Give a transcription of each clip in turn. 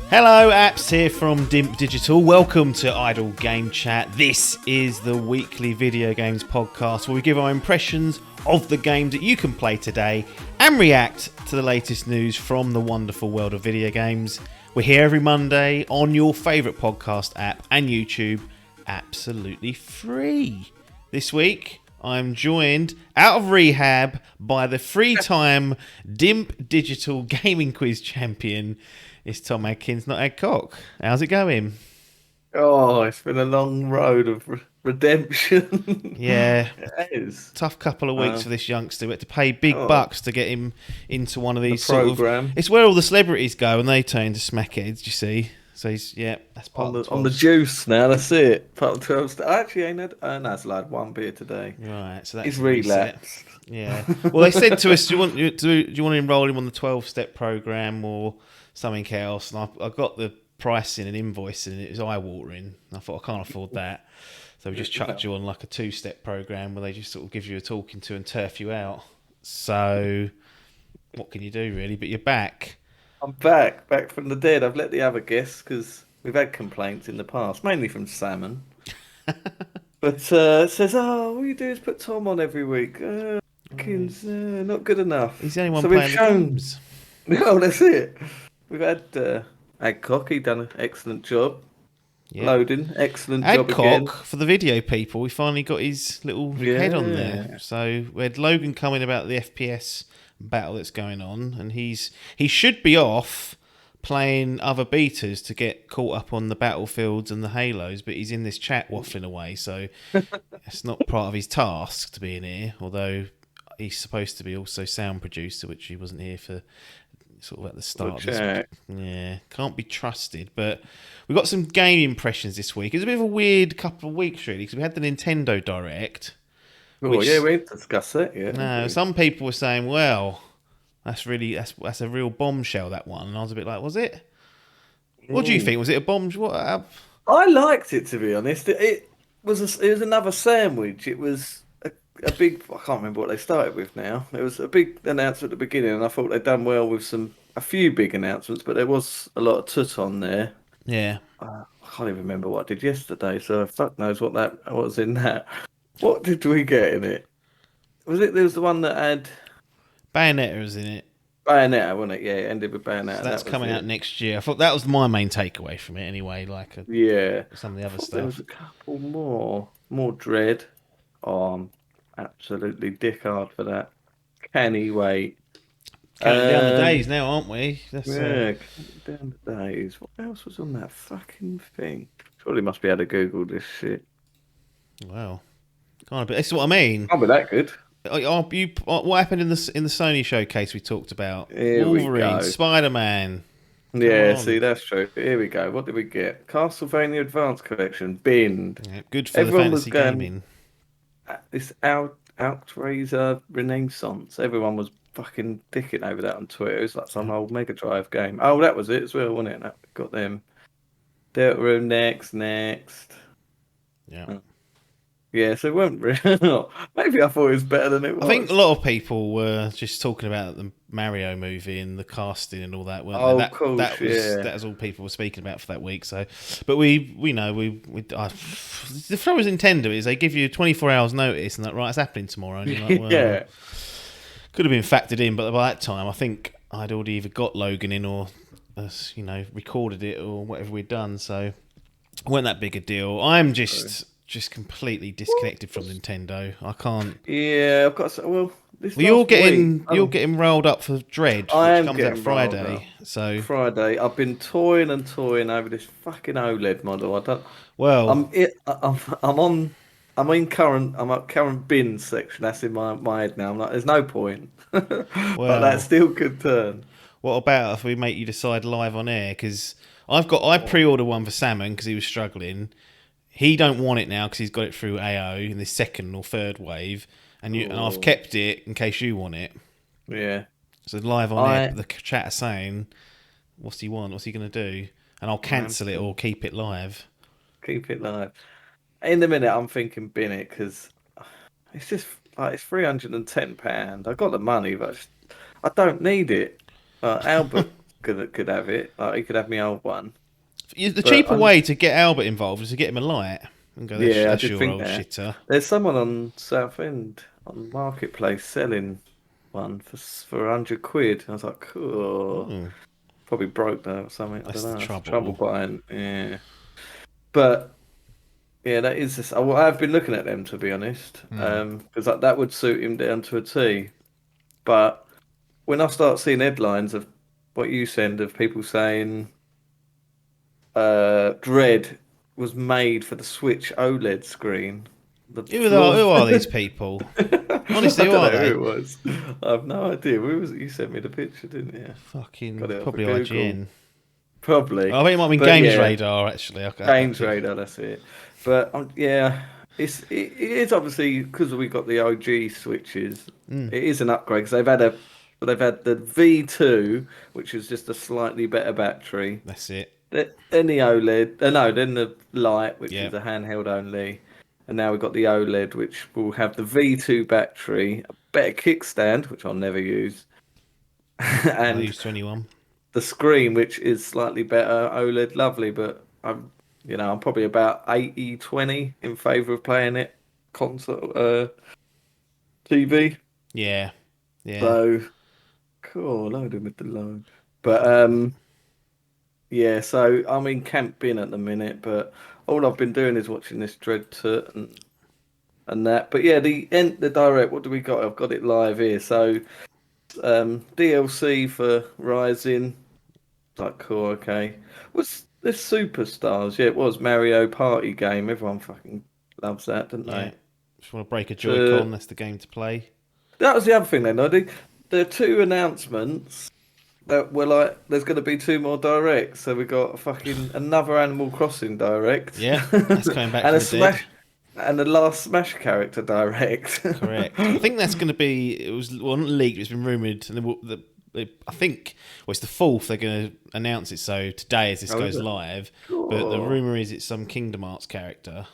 Hello, apps here from Dimp Digital. Welcome to Idle Game Chat. This is the weekly video games podcast where we give our impressions of the games that you can play today and react to the latest news from the wonderful world of video games. We're here every Monday on your favourite podcast app and YouTube, absolutely free. This week, I'm joined out of rehab by the three-time Dimp Digital Gaming Quiz champion. It's Tom Adkins, not Ed Cock. How's it going? Oh, it's been a long road of redemption. Yeah, It is. tough couple of weeks for this youngster. We had to pay big bucks to get him into one of these program. It's where all the celebrities go and they turn into smackheads, you see. So that's part of On the juice now. That's it. Part of 12. Actually, ain't had. No, it's allowed one beer today. Right, so that's He's relapsed. Yeah. Well, they said to us, do you want to enrol him on the 12-step program or something else? And I got the pricing and invoicing, and it was eye-watering. I thought, I can't afford that. So we just chucked you on like a 2-step program where they just sort of give you a talking to and turf you out. So what can you do, really? But you're back. I'm back from the dead. I've let the other guests because we've had complaints in the past, mainly from Salmon. But it says, all you do is put Tom on every week. Adkins, not good enough. He's the only one playing the games. No, that's it. We've had Adcock, he done an excellent job. Yep. Loading, excellent job again. Adcock, for the video people, we finally got his little head on there. So we had Logan coming about the FPS battle that's going on, and he should be off playing other betas to get caught up on the Battlefields and the Halos, but he's in this chat waffling away, so it's not part of his task to be in here, although he's supposed to be also sound producer, which he wasn't here for sort of at the start of this week. Yeah, can't be trusted. But we got some game impressions this week. It's a bit of a weird couple of weeks, really, because we had the Nintendo Direct. Yeah, we discussed it. Yeah. No, some people were saying, well, that's a real bombshell, that one. And I was a bit like, was it? What do you think? Was it a bombshell? I liked it, to be honest. It was another sandwich. It was a big. I can't remember what they started with now. It was a big announcement at the beginning, and I thought they'd done well with a few big announcements, but there was a lot of tut on there. Yeah. I can't even remember what I did yesterday, so fuck knows what was in that. What did we get in it? There was the one that had Bayonetta was in it. Bayonetta, wasn't it? Yeah, it ended with Bayonetta. So that's coming out next year. I thought that was my main takeaway from it anyway. Some of the other stuff. There was a couple more Dread. Oh, I'm absolutely dick hard for that. Can he wait? Counting down the days now, aren't we? Counting down the days. What else was on that fucking thing? Surely must be able to Google this shit. Wow. But this is what I mean. Can't be that good. What happened in the Sony showcase we talked about? Here Wolverine, Spider-Man. Yeah, see, that's true. Here we go. What did we get? Castlevania Advance Collection, binned. Yeah, good for everyone the fantasy gaming. This Outraiser Renaissance. Everyone was fucking dicking over that on Twitter. It was like some old Mega Drive game. Oh, that was it as well, wasn't it? Got them. Deltarune next. Yeah. Yeah, so it weren't really. Maybe I thought it was better than it was. I think a lot of people were just talking about the Mario movie and the casting and all that. Of course, that was all people were speaking about for that week. So, but we know the trouble with Nintendo is they give you 24 hours notice and that it's happening tomorrow. And you're like, well, yeah, could have been factored in, but by that time I think I'd already either got Logan in or recorded it or whatever we'd done. So, it wasn't that big a deal. I'm just completely disconnected from Nintendo. I can't. Yeah, I've got. Well, you're getting rolled up for Dread, which comes out Friday. So Friday, I've been toying over this fucking OLED model. I don't. Well, I'm at current bin section. That's in my head now. I'm like, there's no point. But that still could turn. What about if we make you decide live on air? Because I pre-ordered one for Salmon because he was struggling. He don't want it now because he's got it through AO in this second or third wave, and I've kept it in case you want it. Yeah. So live on air, the chat are saying, "What's he want? What's he going to do?" And I'll cancel it or keep it live. Keep it live. In the minute, I'm thinking bin it because it's just like it's £310. I got the money, but I don't need it. Albert could have it. Like, he could have my old one. The But cheaper way to get Albert involved is to get him a light and go, yeah, I that's did your think old that. shitter. There's someone on Southend on Marketplace selling one for 100 quid. I was like, cool. Oh, Probably broke that or something. I don't that's the know. It's trouble trouble. buying. Yeah, but yeah, that is just. I've been looking at them to be honest, Hmm. because that would suit him down to a T. But when I start seeing headlines of what you send of people saying Dread was made for the Switch OLED screen, the Who flaws. are these people? I Honestly, who don't are know who they? it was. I have no idea. Who was it? You sent me the picture, didn't you? Got Fucking it off of probably Google. IGN. Probably. I think it might have been But Games yeah, Radar actually. I Games think. Radar, that's it. But yeah, it is obviously because we got the OG switches. Mm, It is an upgrade because they've had the V2, which is just a slightly better battery. that's it. Then the OLED, no, then the Lite, which Yeah. is a handheld only, and now we've got the OLED, which will have the V2 battery, a better kickstand, which I'll never use, No and use to anyone. the screen, which is slightly better. OLED, lovely, but I'm probably about 80-20 in favour of playing it console, TV. Yeah. Yeah. So cool, loading with the load. But yeah, so I'm in Camp Bin at the minute, but all I've been doing is watching this Dread Tut and that. But yeah, the direct. What do we got? I've got it live here. So DLC for Rising. Like cool, okay. Was this Superstars? Yeah, it was Mario Party game. Everyone fucking loves that, don't Yeah. they? Just want to break a Joy-Con. The That's the game to play. That was the other thing then. The two announcements that were like, there's going to be two more directs. So we got a fucking another Animal Crossing direct, Yeah. That's coming back and from a the dead. Smash, and the last Smash character direct. Correct. I think that's going to be. It was well, not leaked. It's been rumored, and I think it's the fourth. They're going to announce it. So today, as this Oh, is goes it? live, but the Cool. rumor is it's some Kingdom Hearts character.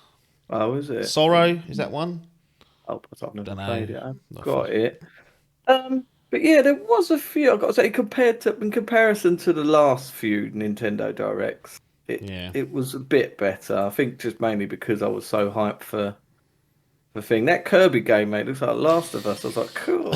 Oh, is it? Sorrow is that one? Oh, I've never Don't know. played it. I've Not got fuck. it. But yeah, there was a few. I've got to say, in comparison to the last few Nintendo Directs, it Yeah. it was a bit better. I think just mainly because I was so hyped for the thing. That Kirby game, mate, looks like Last of Us. I was like, cool.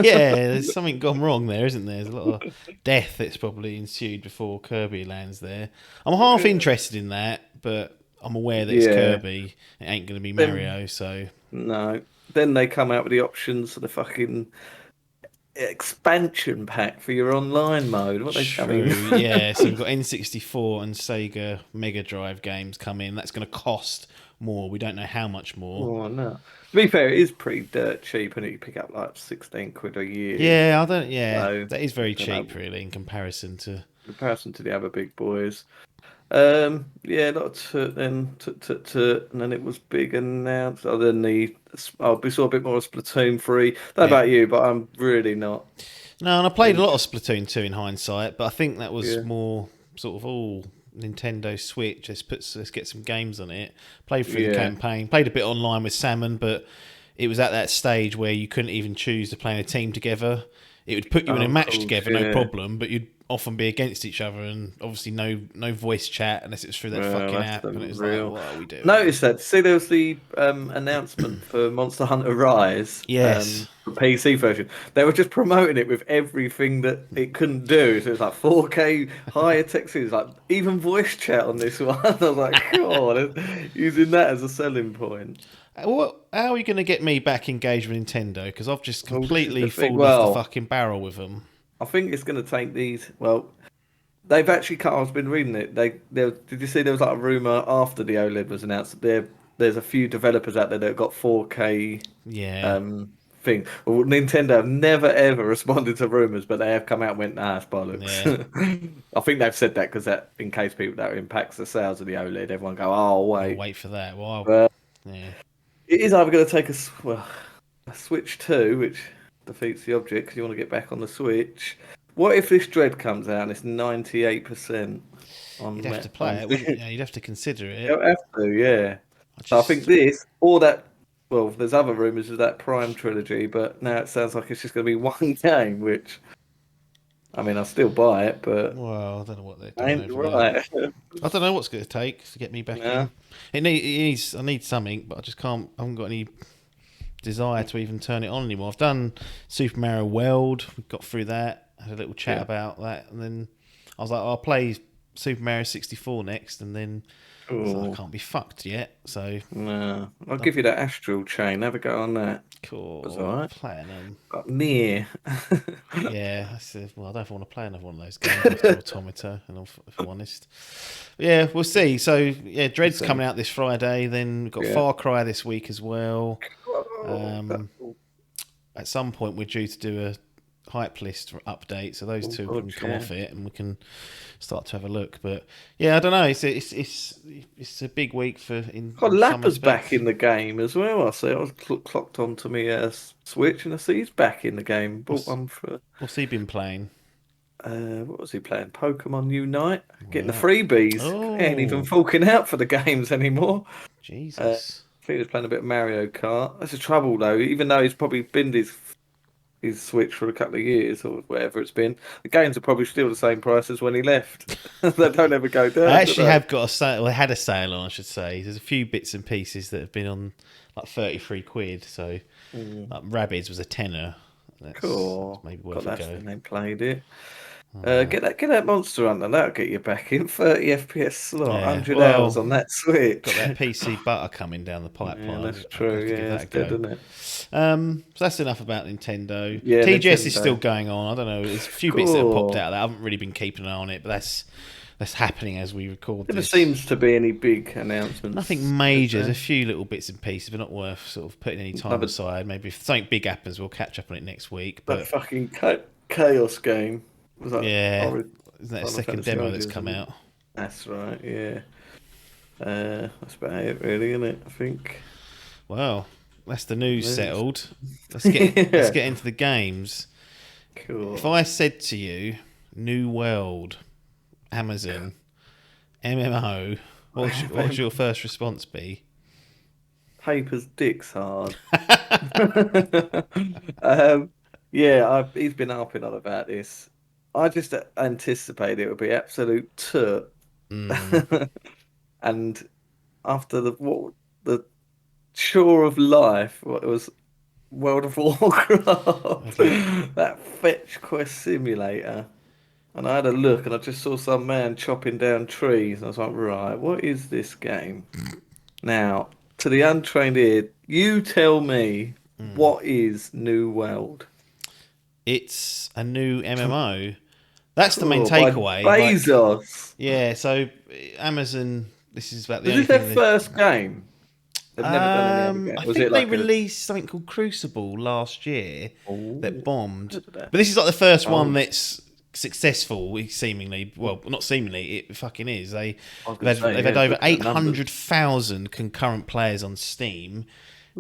Yeah, there's something gone wrong there, isn't there? There's a lot of death that's probably ensued before Kirby lands there. I'm half interested in that, but I'm aware that it's Yeah. Kirby. It ain't going to be Then Mario, so no. Then they come out with the options for the fucking expansion pack for your online mode. I mean, true. Yeah, so we've got N64 and Sega Mega Drive games coming. That's going to cost more. We don't know how much more. oh no. To be fair, it is pretty dirt cheap, and you pick up like 16 quid a year. Yeah, I don't. Yeah, So that is very don't know. cheap, really, in comparison to. Comparison to the other big boys. Yeah, a lot of and then it was big announced. Oh, then we saw a bit more of Splatoon 3. Don't know Yeah. about you, but I'm really not. No, and I played a lot of Interested. Splatoon 2 in hindsight, but I think that was Yeah, more sort of all Nintendo Switch. Let's get some games on it. Played through the yeah. campaign. Played a bit online with Salmon, but it was at that stage where you couldn't even choose to play in a team together. It would put you in Oh, a of match course, together, no yeah. problem, but you'd often be against each other, and obviously no voice chat unless it's through that Well, fucking that's app. the And it was like, real. what are we doing? Notice that. See, there was the announcement for Monster Hunter Rise, Yes. the PC version. They were just promoting it with everything that it couldn't do. So it's like 4K higher textures, like even voice chat on this one. I was like, God, using that as a selling point. How are you going to get me back engaged with Nintendo? Because I've just Well, this is the completely thing. fallen off the Well, fucking barrel with them. I think it's going to take these. Well, they've actually cut. I've been reading it. Did you see there was like a rumor after the OLED was announced that there's a few developers out there that have got 4K Yeah, thing. Well, Nintendo have never ever responded to rumors, but they have come out and went, "Nah, it's yeah. bollocks." I think they've said that because that, in case people that impacts the sales of the OLED, everyone go, "Oh, I'll wait." wait for that. But Yeah, it is either going to take a Switch 2, which defeats the object because you want to get back on the Switch. What if this Dread comes out and it's 98% you'd on have to play on? it, wouldn't you? You'd have to consider You it. have to, yeah. I So I think just, this or that. Well, there's other rumors of that Prime trilogy, but now it sounds like it's just going to be one game, which I mean, I'll still buy it, but Well, I don't know what they're I doing ain't over there. right. I don't know what's going to take to get me back Yeah. in. I need something, but I just can't. I haven't got any desire to even turn it on anymore. I've done Super Mario World. We got through that. Had a little chat Yeah. about that, and then I was like, I'll play Super Mario 64 next, and then I was like, I Oh, can't be fucked yet. So no. I'll I've give you that Astral Chain. Have a go on that. Was cool alright. platinum. Got near. Yeah, I said, well, I don't want to play another one of those games after Automata, and if I'm honest. But yeah, we'll see. So yeah, Dread's So, coming out this Friday. Then we've got yeah. Far Cry this week as well. Oh, Um, at some point, we're due to do a hype list update, so those two God, can come yeah. off it, and we can start to have a look. But yeah, I don't know. It's a big week God, in some Lapper's back respects. in the game as well. I see. I was clocked onto me Switch, and I see he's back in the game. Bought What's one for what's he been playing? what was he playing? Pokemon Unite. Getting the Wow. freebies. Ain't even Oh, forking out for the games anymore. Jesus. I think he was playing a bit of Mario Kart. That's the trouble though. Even though he's probably binned his Switch for a couple of years or whatever it's been, the games are probably still the same price as when he left. They don't ever go I down, do actually they? have got a sale. Well, I had a sale on, I should say. There's a few bits and pieces that have been on like 33 quid. So, Mm, like Rabbids was a tenner. That's cool. maybe God, worth a that's go. when they played it. Uh, Get that Monster Hunter. That'll get you back in 30 FPS slot, yeah, 100 hours well, on that got Switch. that PC butter coming down the Yeah, that's pipeline. I'll true. have to give Yeah, that it's a dead, go. isn't it? So that's enough about Nintendo. Yeah, TGS is still Nintendo. going on. I don't know. There's a few bits that have popped Cool. out that I haven't really been keeping an eye on it, but that's happening as we record Never this. seems to be any big Nothing announcements, is major. There's a there? few little bits and pieces, but not worth sort of putting any time Another aside. Maybe if something big happens, we'll catch up on it next week. that But fucking Chaos game. Was that yeah, isn't that a Final second Fantasy demo that's Origins, come isn't it? out? That's right, yeah. That's about it, really, isn't it? I think. Well, that's the news News. settled. Let's Yeah, get into the games. If cool. I said to you, New World, Amazon, MMO, what would your first response be? Paper's dick's hard. um, yeah, he's been harping on about this. I just anticipated it would be absolute toot. Mm, And after the chore of life, what it was World of Warcraft, was it? that fetch quest simulator. And I had a look and I just saw some man chopping down trees. And I was like, right, what is this game? Now, to the untrained ear, you tell me Mm. what is New World? It's a new MMO. That's the main Cool, by takeaway. Like, Bezos. yeah, so Amazon. This is about the Was only this their thing that. first game? They've never done any other game. I Was think it they like a... released something called Crucible last year that Oh, bombed. heard of that. But this is like the first one Oh, that's successful, seemingly. Well, not seemingly, it fucking is. I was going to say, They've had yeah, over looking at numbers. 800,000 concurrent players on Steam.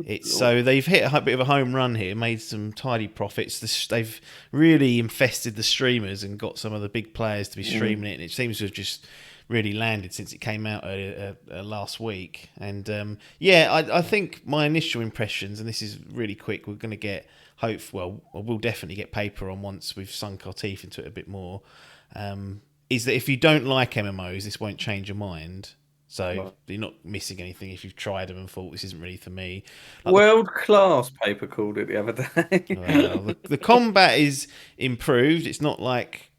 It's Lord. so they've hit a bit of a home run here, made some tidy profits. They've really infested the streamers and got some of the big players to be Mm, streaming it, and it seems to have just really landed since it came out last week. And yeah, I think my initial impressions, and this is really quick, we're going to get we'll definitely get paper on once we've sunk our teeth into it a bit more. Is that if you don't like MMOs, this won't change your mind. So right. you're not missing anything if you've tried them and thought this isn't really for me. Like World class paper called it the other day. the combat is improved. It's not like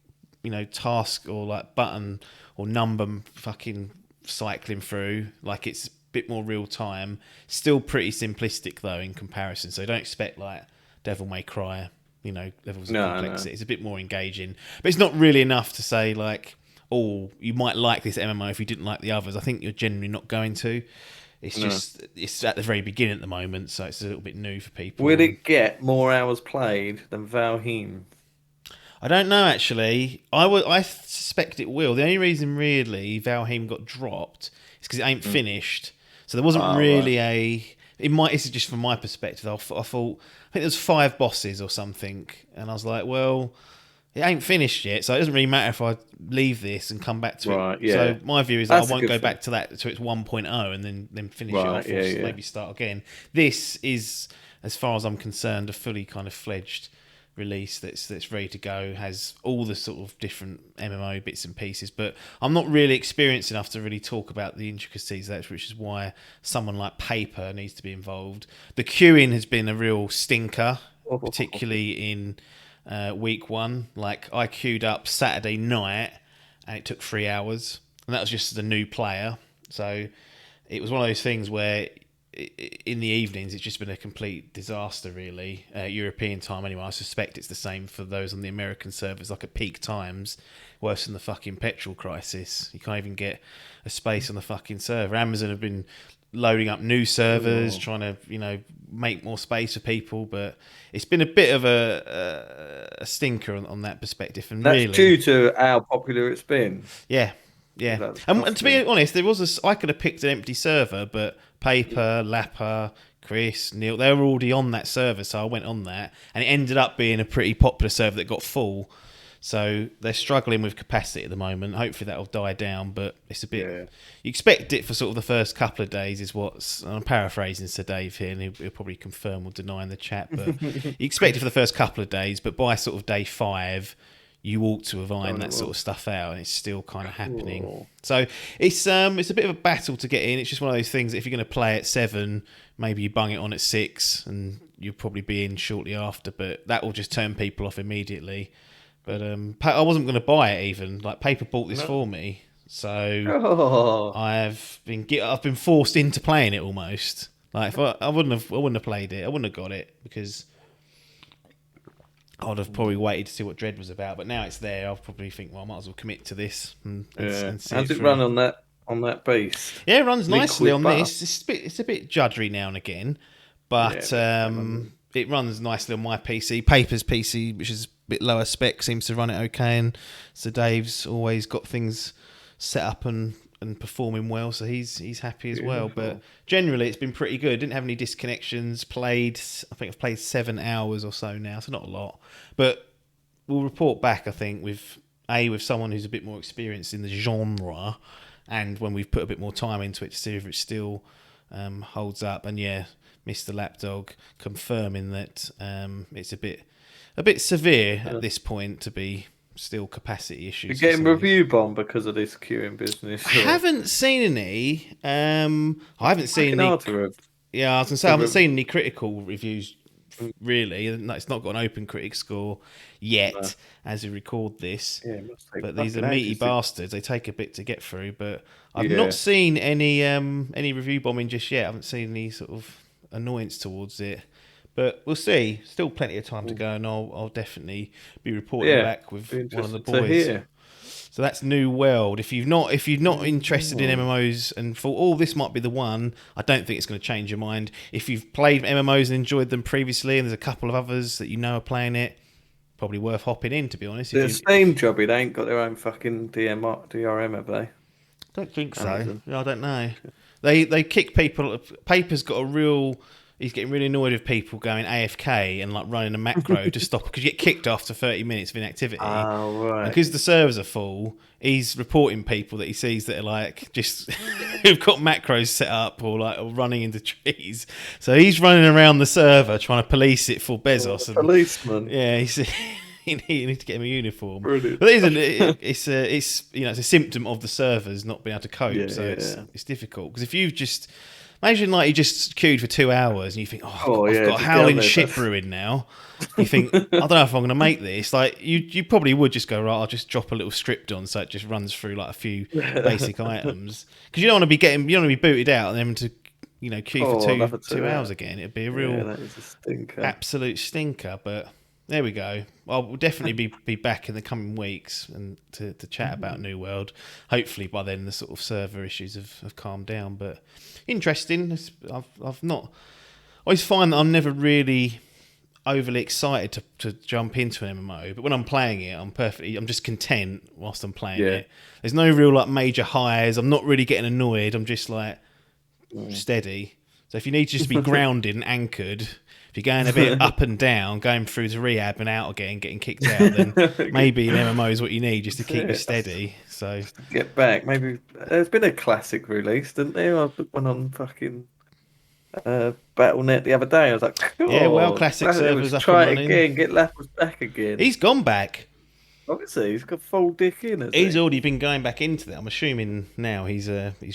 task or like button or number fucking cycling through. Like it's a bit more real time. Still pretty simplistic though in comparison. So don't expect like Devil May Cry. Levels of No, no. complexity. It's a bit more engaging, but it's not really enough to say like, oh, you might like this MMO if you didn't like the others. I think you're generally not going to. It's No. just it's at the very beginning at the moment, so it's a little bit new for Will people. And it get more hours played than Valheim? I don't know actually. I suspect it will. The only reason really Valheim got dropped is because it ain't Mm. finished. So there wasn't Oh, right. really a. It might. This is just from my perspective. I thought. I think there's 5 bosses or something, and I was like, well, it ain't finished yet, so it doesn't really matter if I leave this and come back to it. Right, So yeah. my view is that I That's a won't good go thing. back to that to its 1.0 and then finish it Right, off or yeah, yeah. maybe start again. This is, as far as I'm concerned, a fully kind of fledged release that's ready to go, has all the sort of different MMO bits and pieces, but I'm not really experienced enough to really talk about the intricacies of that, which is why someone like Paper needs to be involved. The queuing has been a real stinker, particularly in week one. Like, I queued up Saturday night and it took 3 hours, and that was just as a new player. So it was one of those things where in the evenings it's just been a complete disaster, really. European time anyway. I suspect it's the same for those on the American servers, like at peak times, worse than the fucking petrol crisis. You can't even get a space on the fucking server. Amazon have been loading up new servers, trying to, you know, make more space for people, but it's been a bit of a stinker on that perspective. And that's really, due to how popular it's been. yeah. And to be honest, I could have picked an empty server, but Paper, Lapper, Chris, Neil, they were already on that server, so I went on that, and it ended up being a pretty popular server that got full. So they're struggling with capacity at the moment. Hopefully that'll die down, but it's a bit... Yeah. You expect it for sort of the first couple of days is what's... I'm paraphrasing Sir Dave here, and he'll probably confirm or deny in the chat, but you expect it for the first couple of days, but by sort of day 5... you ought to have ironed that sort of stuff out, and it's still kind of happening. Cool. So it's a bit of a battle to get in. It's just one of those things that if you're going to play at 7, maybe you bung it on at 6, and you'll probably be in shortly after. But that will just turn people off immediately. But I wasn't going to buy it even. Like, Paper bought this for me, so I've been forced into playing it almost. Like, if I wouldn't have played it, I wouldn't have got it because I'd have probably waited to see what Dread was about, but now it's there. I'll probably think, well, I might as well commit to this and see. How's it run on that base? Yeah, it runs nicely on this. It's a bit juddery now and again, but it runs nicely on my PC. Paper's PC, which is a bit lower spec, seems to run it okay, and so Dave's always got things set up and performing well, so he's happy as well. But generally, it's been pretty good. Didn't have any disconnections. I think I've played 7 hours or so now, so not a lot. But we'll report back, I think, with someone who's a bit more experienced in the genre, and when we've put a bit more time into it to see if it still holds up. And yeah, Mr. Lapdog confirming that it's a bit severe at this point to be still capacity issues. You're getting review bomb because of this queuing business. I haven't seen any. I haven't seen any. Yeah, I was gonna say I haven't seen any critical reviews. Really, it's not got an open critic score yet as we record this. Yeah, but these are meaty bastards. They take a bit to get through. But I've not seen any review bombing just yet. I haven't seen any sort of annoyance towards it. But we'll see. Still plenty of time to go, and I'll definitely be reporting back with one of the boys. So that's New World. If you're not interested in MMOs and thought, oh, this might be the one, I don't think it's going to change your mind. If you've played MMOs and enjoyed them previously, and there's a couple of others that you know are playing it, probably worth hopping in, to be honest. The same job, they ain't got their own fucking DRM, have they? I don't think so. I don't know. They kick people. Paper's got a real... He's getting really annoyed with people going AFK and like running a macro to stop, because you get kicked after 30 minutes of inactivity. Oh, right. And because the servers are full, he's reporting people that he sees that are like just who've got macros set up or running into trees. So he's running around the server trying to police it for Bezos. Policeman. Yeah, you need to get him a uniform. Brilliant. But it's a symptom of the servers not being able to cope. It's difficult, because if you've just... Imagine like you just queued for 2 hours and you think, I've got howling shit brewing now. You think, I don't know if I'm going to make this. Like you probably would just go, right, I'll just drop a little script on so it just runs through like a few basic items, because you don't want to be booted out and then to queue for 2 hours again. It'd be a real that is a stinker. Absolute stinker. But there we go. We'll definitely be back in the coming weeks and to chat about New World. Hopefully by then the sort of server issues have calmed down. But interesting. I've not... I always find that I'm never really overly excited to jump into an MMO, but when I'm playing it, I'm just content whilst I'm playing it. There's no real like major highs. I'm not really getting annoyed. I'm just like steady. So if you need to just be grounded and anchored, if you're going a bit up and down, going through the rehab and out again, getting kicked out, then maybe an MMO is what you need just to keep you steady. So get back. Maybe there's been a classic release, didn't there? I put one on fucking BattleNet the other day. I was like, Yeah, WoW cool. Classic It servers was up and try it running. again, get Lapis back again. He's gone back. Obviously, he's got full dick in, has He's he? already been going back into that. I'm assuming now he's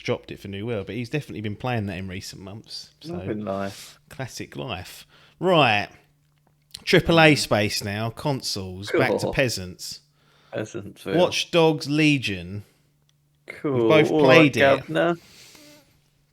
dropped it for New World, but he's definitely been playing that in recent months. So Loving life. classic life. Right. AAA space now, consoles, back to Cool. peasants. Peasantsville. Watch Dogs Legion. We've Cool. both All right, played it. Governor.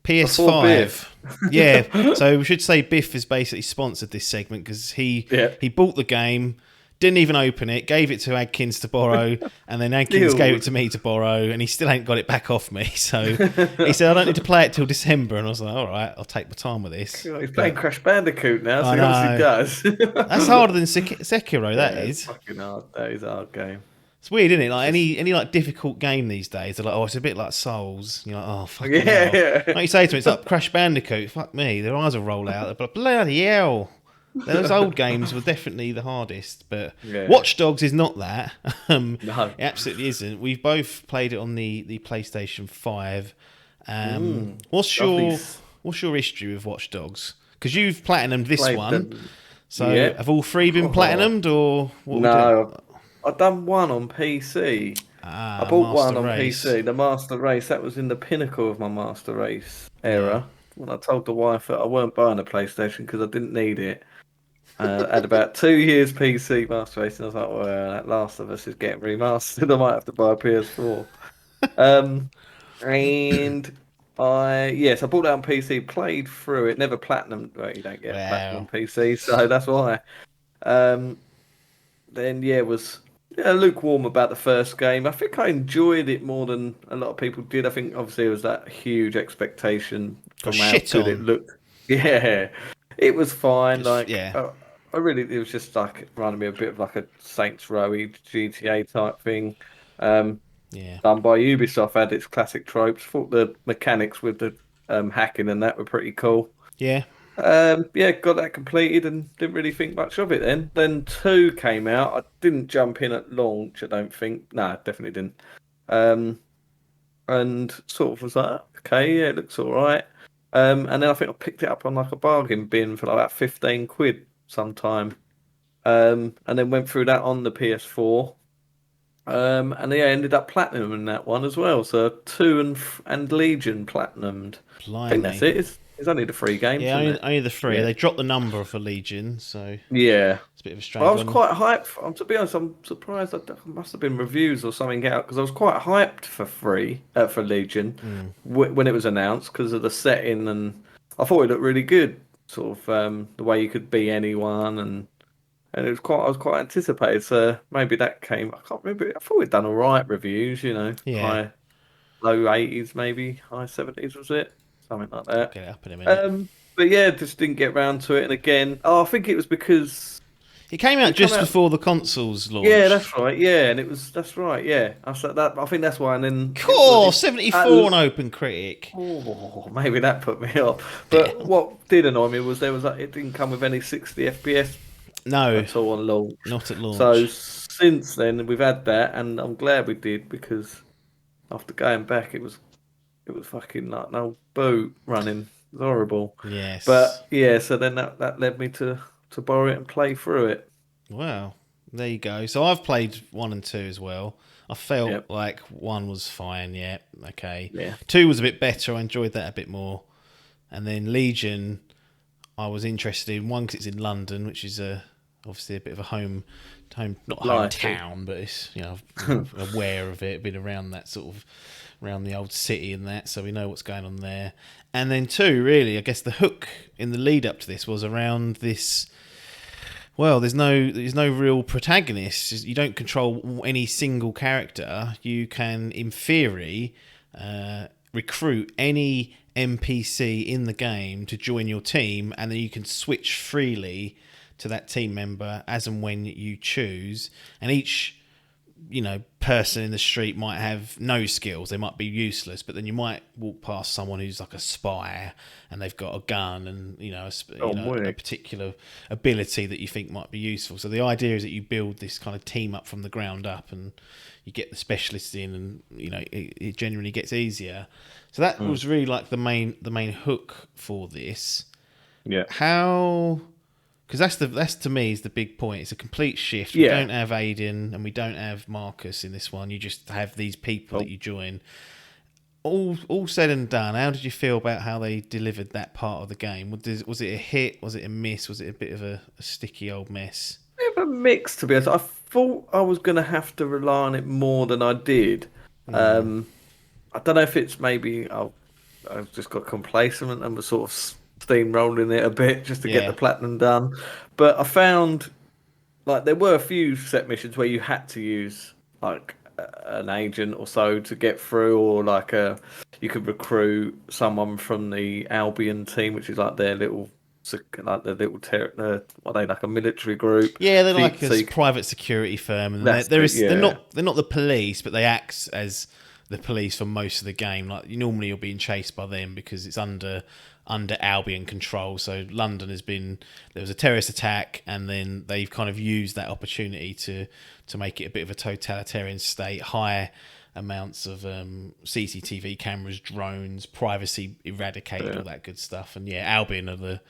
Before PS5. Biff. Yeah, so we should say Biff has basically sponsored this segment because Yeah. he bought the game, didn't even open it, gave it to Adkins to borrow, and then Adkins gave it to me to borrow, and he still ain't got it back off me. So he said, I don't need to play it till December, and I was like, all right, I'll take my time with this. He's playing Crash Bandicoot now, so I he obviously know. does. That's harder than Sekiro, that Yeah, it's is. fucking hard. That is a hard game. It's weird, isn't it? Like any like difficult game these days, they're like, oh, it's a bit like Souls. You're like, oh, fucking hell. Yeah. Like you say to me, it's like Crash Bandicoot. Fuck me, their eyes will roll out. But bloody hell, those old games were definitely the hardest. But Yeah. Watch Dogs is not that. No. It absolutely isn't. We've both played it on the PlayStation 5. What's your history with Watch Dogs? Because you've platinumed this Played one. them. So Yeah. have all three been platinumed, or what we do? No, I've done one on PC. I bought Master one on Race. PC, the Master Race. That was in the pinnacle of my Master Race era. When I told the wife that I weren't buying a PlayStation because I didn't need it. I had about 2 years PC Master Race, and I was like, well, that Last of Us is getting remastered. I might have to buy a PS4. Um, and I bought that on PC, played through it, never platinum. Well, you don't get platinum on PC, so that's why. Um, then was lukewarm about the first game. I think I enjoyed it more than a lot of people did. I think obviously it was that huge expectation from how good it looked. Yeah, it was fine. I really, it was just like reminding me a bit of like a Saints Row GTA type thing. Done by Ubisoft, had its classic tropes. Thought the mechanics with the hacking and that were pretty cool. Yeah. Got that completed and didn't really think much of it then. Then 2 came out. I didn't jump in at launch, I don't think. No, definitely didn't. And sort of was like, okay, yeah, it looks all right. And then I think I picked it up on like a bargain bin for like about 15 quid sometime. And then went through that on the PS4. And ended up platinum in that one as well. So 2 and Legion platinumed. Blimey. I think that's it. It's only the 3 games. Yeah, isn't only the 3. Yeah. They dropped the number for Legion, so yeah, it's a bit of a strange I was one. quite hyped. To be honest, I'm surprised that there must have been reviews or something out because I was quite hyped for Legion when it was announced because of the setting and I thought it looked really good. Sort of the way you could be anyone and it was I was quite anticipated. So maybe that came. I can't remember. I thought we'd done all right reviews. Yeah. Low 80s, maybe high 70s was it? Something like that. Get it up in a minute. But yeah, just didn't get round to it. And again, I think it was because it came out just before the consoles launched. Yeah, that's right. Yeah, and that's right. Yeah, I said that. I think that's why. And then, 74 on OpenCritic. Oh, maybe that put me off. But what did annoy me was it didn't come with any 60 FPS. No, at all on launch. Not at launch. So since then we've had that, and I'm glad we did because after going back, it was fucking like no boot running. It was horrible. Yes. But yeah, so then that led me to borrow it and play through it. Wow. There you go. So I've played 1 and 2 as well. I felt like 1 was fine, okay. Yeah. 2 was a bit better. I enjoyed that a bit more. And then Legion, I was interested in 1 because it's in London, which is obviously a bit of a home, not hometown, but it's I'm aware of it, been around that sort of around the old city and that, so we know what's going on there. And then 2, really, I guess the hook in the lead up to this was around this. Well, there's no real protagonist. You don't control any single character. You can, in theory, recruit any NPC in the game to join your team, and then you can switch freely to that team member as and when you choose. And each person in the street might have no skills. They might be useless, but then you might walk past someone who's like a spy and they've got a gun and a particular ability that you think might be useful. So the idea is that you build this kind of team up from the ground up and you get the specialists in, and it genuinely gets easier. So that was really like the main hook for this. Yeah. How? Because that's to me is the big point. It's a complete shift. We Yeah. don't have Aiden and we don't have Marcus in this one. You just have these people that Oh. you join. All said and done, how did you feel about how they delivered that part of the game? Was it a hit? Was it a miss? Was it a bit of a sticky old mess? Bit of a mix, to be honest. I thought I was going to have to rely on it more than I did. I don't know if it's maybe I've just got complacent and was sort of steamrolling it a bit just to get the Yeah, platinum done. But I found like there were a few set missions where you had to use like an agent or so to get through, or like you could recruit someone from the Albion team, which is like their little like the little what are they, like a military group. yeah, they're So like a you private security firm, and that's it, yeah. they're not the police, but they act as the police for most of the game. Like normally, you're being chased by them because it's under Albion control. So London there was a terrorist attack, and then they've kind of used that opportunity to make it a bit of a totalitarian state. High amounts of CCTV cameras, drones, privacy eradicated, all that good stuff. And yeah, Albion are the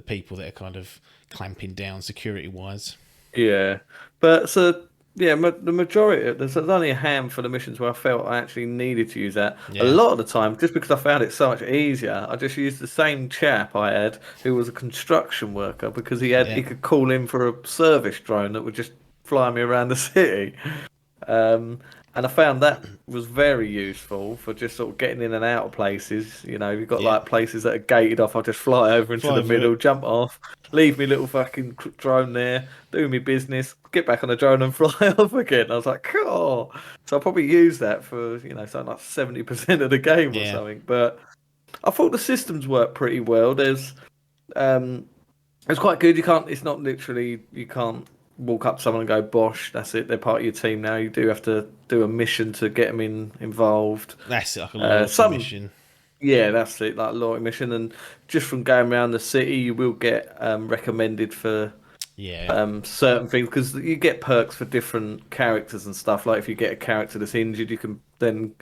people that are kind of clamping down security wise. Yeah, but so yeah, the majority there's only a handful of missions where I felt I actually needed to use that. A Yeah, lot of the time, just because I found it so much easier, I just used the same chap I had who was a construction worker because yeah, he could call in for a service drone that would just fly me around the city. And I found that was very useful for just sort of getting in and out of places. You know, you've got yeah. like places that are gated off. I'll just fly over into Fly the over middle, it. jump off, leave me little fucking drone there, do me business, get back on the drone and fly off again. I was like, cool. So I probably use that for, something like 70% of the game or Yeah, something. But I thought the systems work pretty well. Um, it's quite good. It's not literally, you can't walk up to someone and go, Bosh, that's it, they're part of your team now. You do have to do a mission to get them involved. that's like a loyalty Some, mission. yeah, that's it, like a lottery mission. And just from going around the city, you will get recommended for Yeah, certain things because you get perks for different characters and stuff. Like if you get a character that's injured, you can then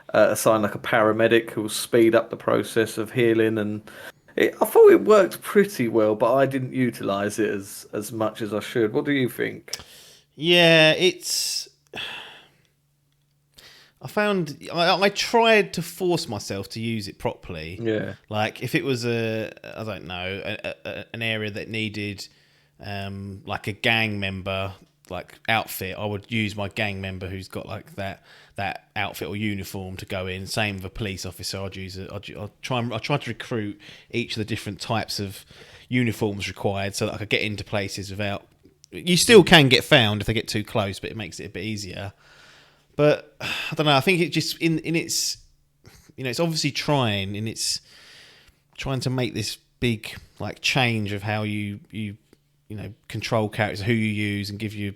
assign like a paramedic who will speed up the process of healing. And I thought it worked pretty well, but I didn't utilize it as much as I should. What do you think? yeah. It's I tried to force myself to use it properly. Yeah, Like if it was I don't know, an area that needed like a gang member like outfit, I would use my gang member who's got like that outfit or uniform to go in. Same with a police officer, I try to recruit each of the different types of uniforms required so that I could get into places without. You still can get found if they get too close, but it makes it a bit easier. But I don't know. I think it just in its it's obviously trying to make this big like change of how you control characters, who you use, and give you.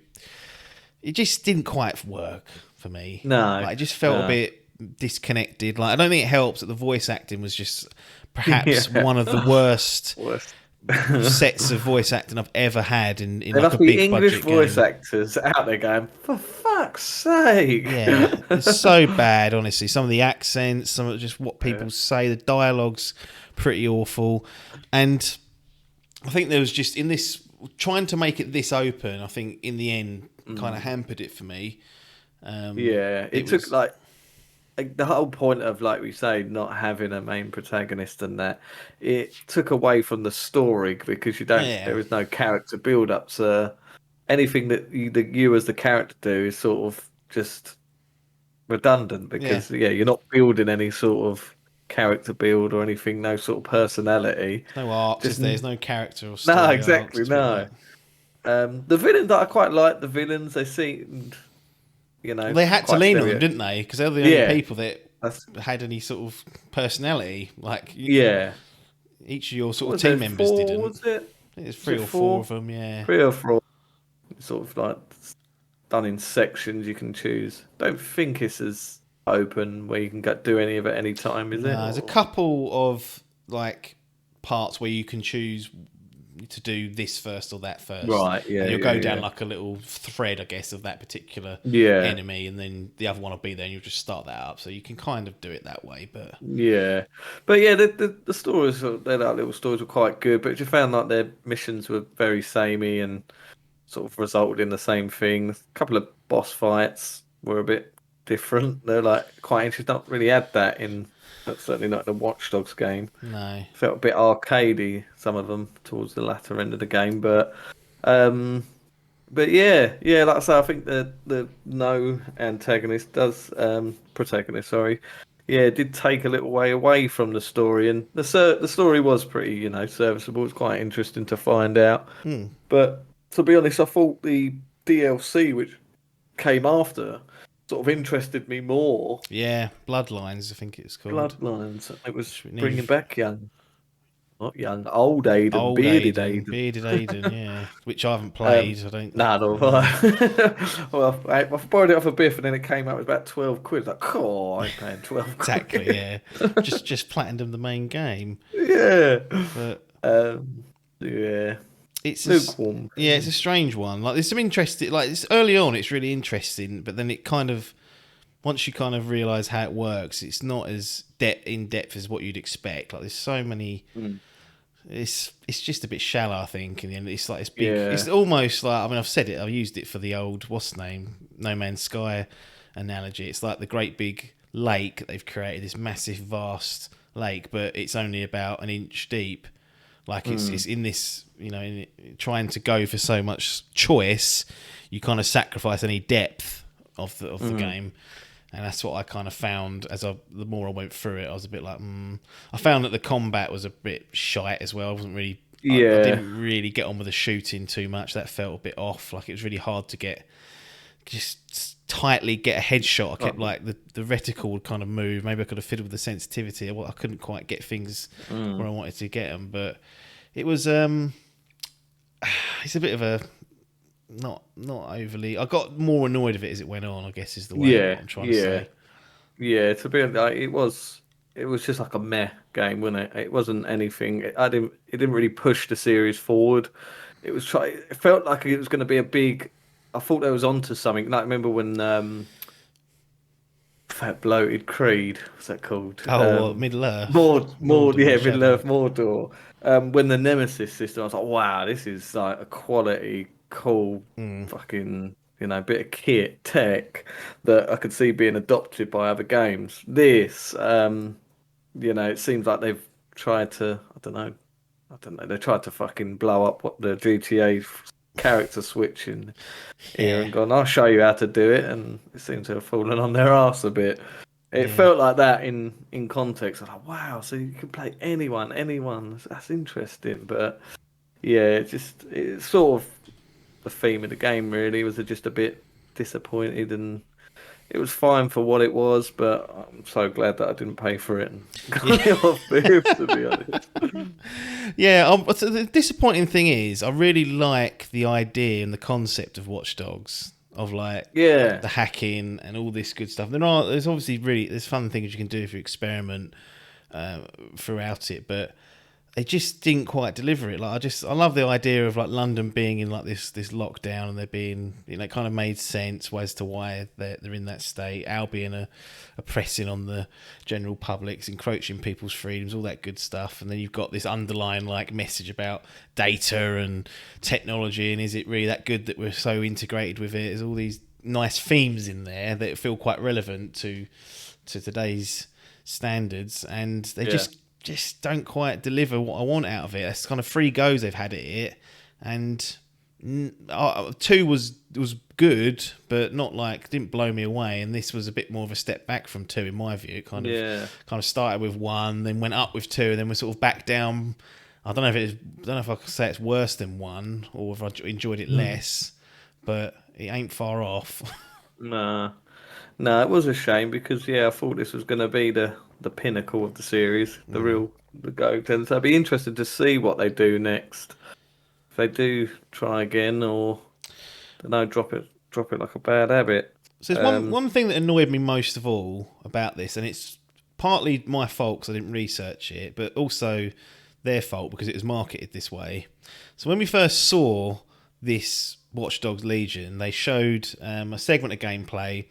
It just didn't quite work for me. no, Like, it just felt a no, bit disconnected. Like I don't think it helps that the voice acting was just perhaps yeah. one of the worst Worse. sets of voice acting I've ever had in There like must a be big English budget voice game. actors out there going, for fuck's sake. Yeah, it's so bad, honestly. Some of the accents, some of just what Yeah. people say, the dialogue's pretty awful. And I think there was just in this trying to make it this open, I think in the end kind of hampered it for me. Yeah, It it took was like the whole point of, like we say, not having a main protagonist and that it took away from the story because yeah, there is no character build up. So anything that you as the character do is sort of just redundant yeah. because yeah, you're not building any sort of character build or anything, no sort of personality. There's no arcs, is Just there? There's no character or no, story arcs exactly to it. no. Like, The villains that I quite like the villains. They seemed, well, they had to quite lean on them, stereo. didn't they? Because they're the only Yeah, people that that's had any sort of personality. Like yeah. each of your What sort of was team there? members Four didn't. was it? I think there's Was three it or four four? of them. Yeah, 3 or 4. Sort of like done in sections you can choose. Don't think it's as open where you can do any of it any time, is it? no, there's a Or couple of like parts where you can choose to do this first or that first, Right. Yeah. and you'll Yeah. go down Yeah. like a little thread, I guess, of that particular Yeah. enemy, and then the other one will be there, and you'll just start that up. So you can kind of do it that way, but Yeah, but yeah, the stories, their like, little stories were quite good, but you found like their missions were very samey and sort of resulted in the same thing. A couple of boss fights were a bit different. They're like quite interesting. Not really had that in, but certainly not in the Watch Dogs game. no. Felt a bit arcadey, some of them towards the latter end of the game, um, but yeah, like I say, I think the no antagonist does protagonist, sorry, yeah, did take a little way away from the story, and the story was pretty, serviceable. It's quite interesting to find out. Hmm. But to be honest, I thought the DLC which came after sort of interested me more. Yeah, Bloodlines, I think it's called. Bloodlines. It was Which we need bringing back not young, old Aiden, old bearded Aiden, Aiden. bearded Aiden, yeah, which I haven't Um, played. I don't. nah, no. No. Well, I borrowed it off a Biff, and then it came out with about 12 quid. Like, oh, I ain't paying 12 Exactly, quid. yeah. Just platinumed the main game, Yeah. but Um, yeah. it's Lukewarm. yeah, it's a strange one. Like there's some interesting, like it's early on, it's really interesting, but then it kind of once you kind of realise how it works, it's not as in depth as what you'd expect. Like there's so many. Mm. It's just a bit shallow, I think, and it's like it's big. Yeah. It's almost like, I mean, I've said it. I've used it for the old what's the name No Man's Sky analogy. It's like the great big lake they've created, this massive, vast lake, but it's only about an inch deep. Like it's in this, trying to go for so much choice, you kind of sacrifice any depth of the game. And that's what I kind of found the more I went through it. I was a bit like, I found that the combat was a bit shite as well. I wasn't really, I Yeah. didn't really get on with the shooting too much. That felt a bit off. Like it was really hard to just tightly get a headshot. I kept like the reticle would kind of move. Maybe I could have fiddled with the sensitivity. I couldn't quite get things where I wanted to get them. But it was, it's a bit of a, not overly. I got more annoyed of it as it went on, I guess is the way Yeah. I'm trying to say. Yeah. To be honest, like, it was just like a meh game, wasn't it? It wasn't anything. It didn't really push the series forward. It felt like it was going to be a big. I thought they was onto something. Like, remember when that bloated Creed, what's that called? Oh, well, Middle Earth. Yeah, Mordor, Middle Shadow. Earth, Mordor. When the Nemesis system, I was like, wow, this is like a quality, cool, fucking, bit of kit tech that I could see being adopted by other games. It seems like they've tried to, I don't know, they tried to fucking blow up what the GTA character switch in here Yeah, and gone, I'll show you how to do it, and it seems to have fallen on their arse a bit. It yeah, felt like that in context. I was like, wow, so you can play anyone. That's interesting. But yeah, it's sort of the theme of the game really was just a bit disappointed, and it was fine for what it was, but I'm so glad that I didn't pay for it and got it off Boob, to be honest. yeah. So the disappointing thing is, I really like the idea and the concept of Watch Dogs, of like Yeah. the hacking and all this good stuff. There's obviously there's fun things you can do if you experiment throughout it, but they just didn't quite deliver it. Like I love the idea of like London being in like this lockdown, and there being, it kind of made sense as to why they're in that state. Al being oppressing on the general public, encroaching people's freedoms, all that good stuff. And then you've got this underlying like message about data and technology, and is it really that good that we're so integrated with it? There's all these nice themes in there that feel quite relevant to today's standards, and they Yeah. just don't quite deliver what I want out of it. It's kind of 3 goes they've had at it, and 2 was good, but not like, didn't blow me away. And this was a bit more of a step back from 2 in my view. It kind of started with 1, then went up with 2, and then we're sort of back down. I don't know if I could say it's worse than 1 or if I enjoyed it less, but it ain't far off. Nah. No, it was a shame because I thought this was going to be the pinnacle of the series, the go. And so I'd be interested to see what they do next. If they do try again, or don't know, drop it like a bad habit. So there's one thing that annoyed me most of all about this, and it's partly my fault because I didn't research it, but also their fault because it was marketed this way. So when we first saw this Watch Dogs Legion, they showed a segment of gameplay.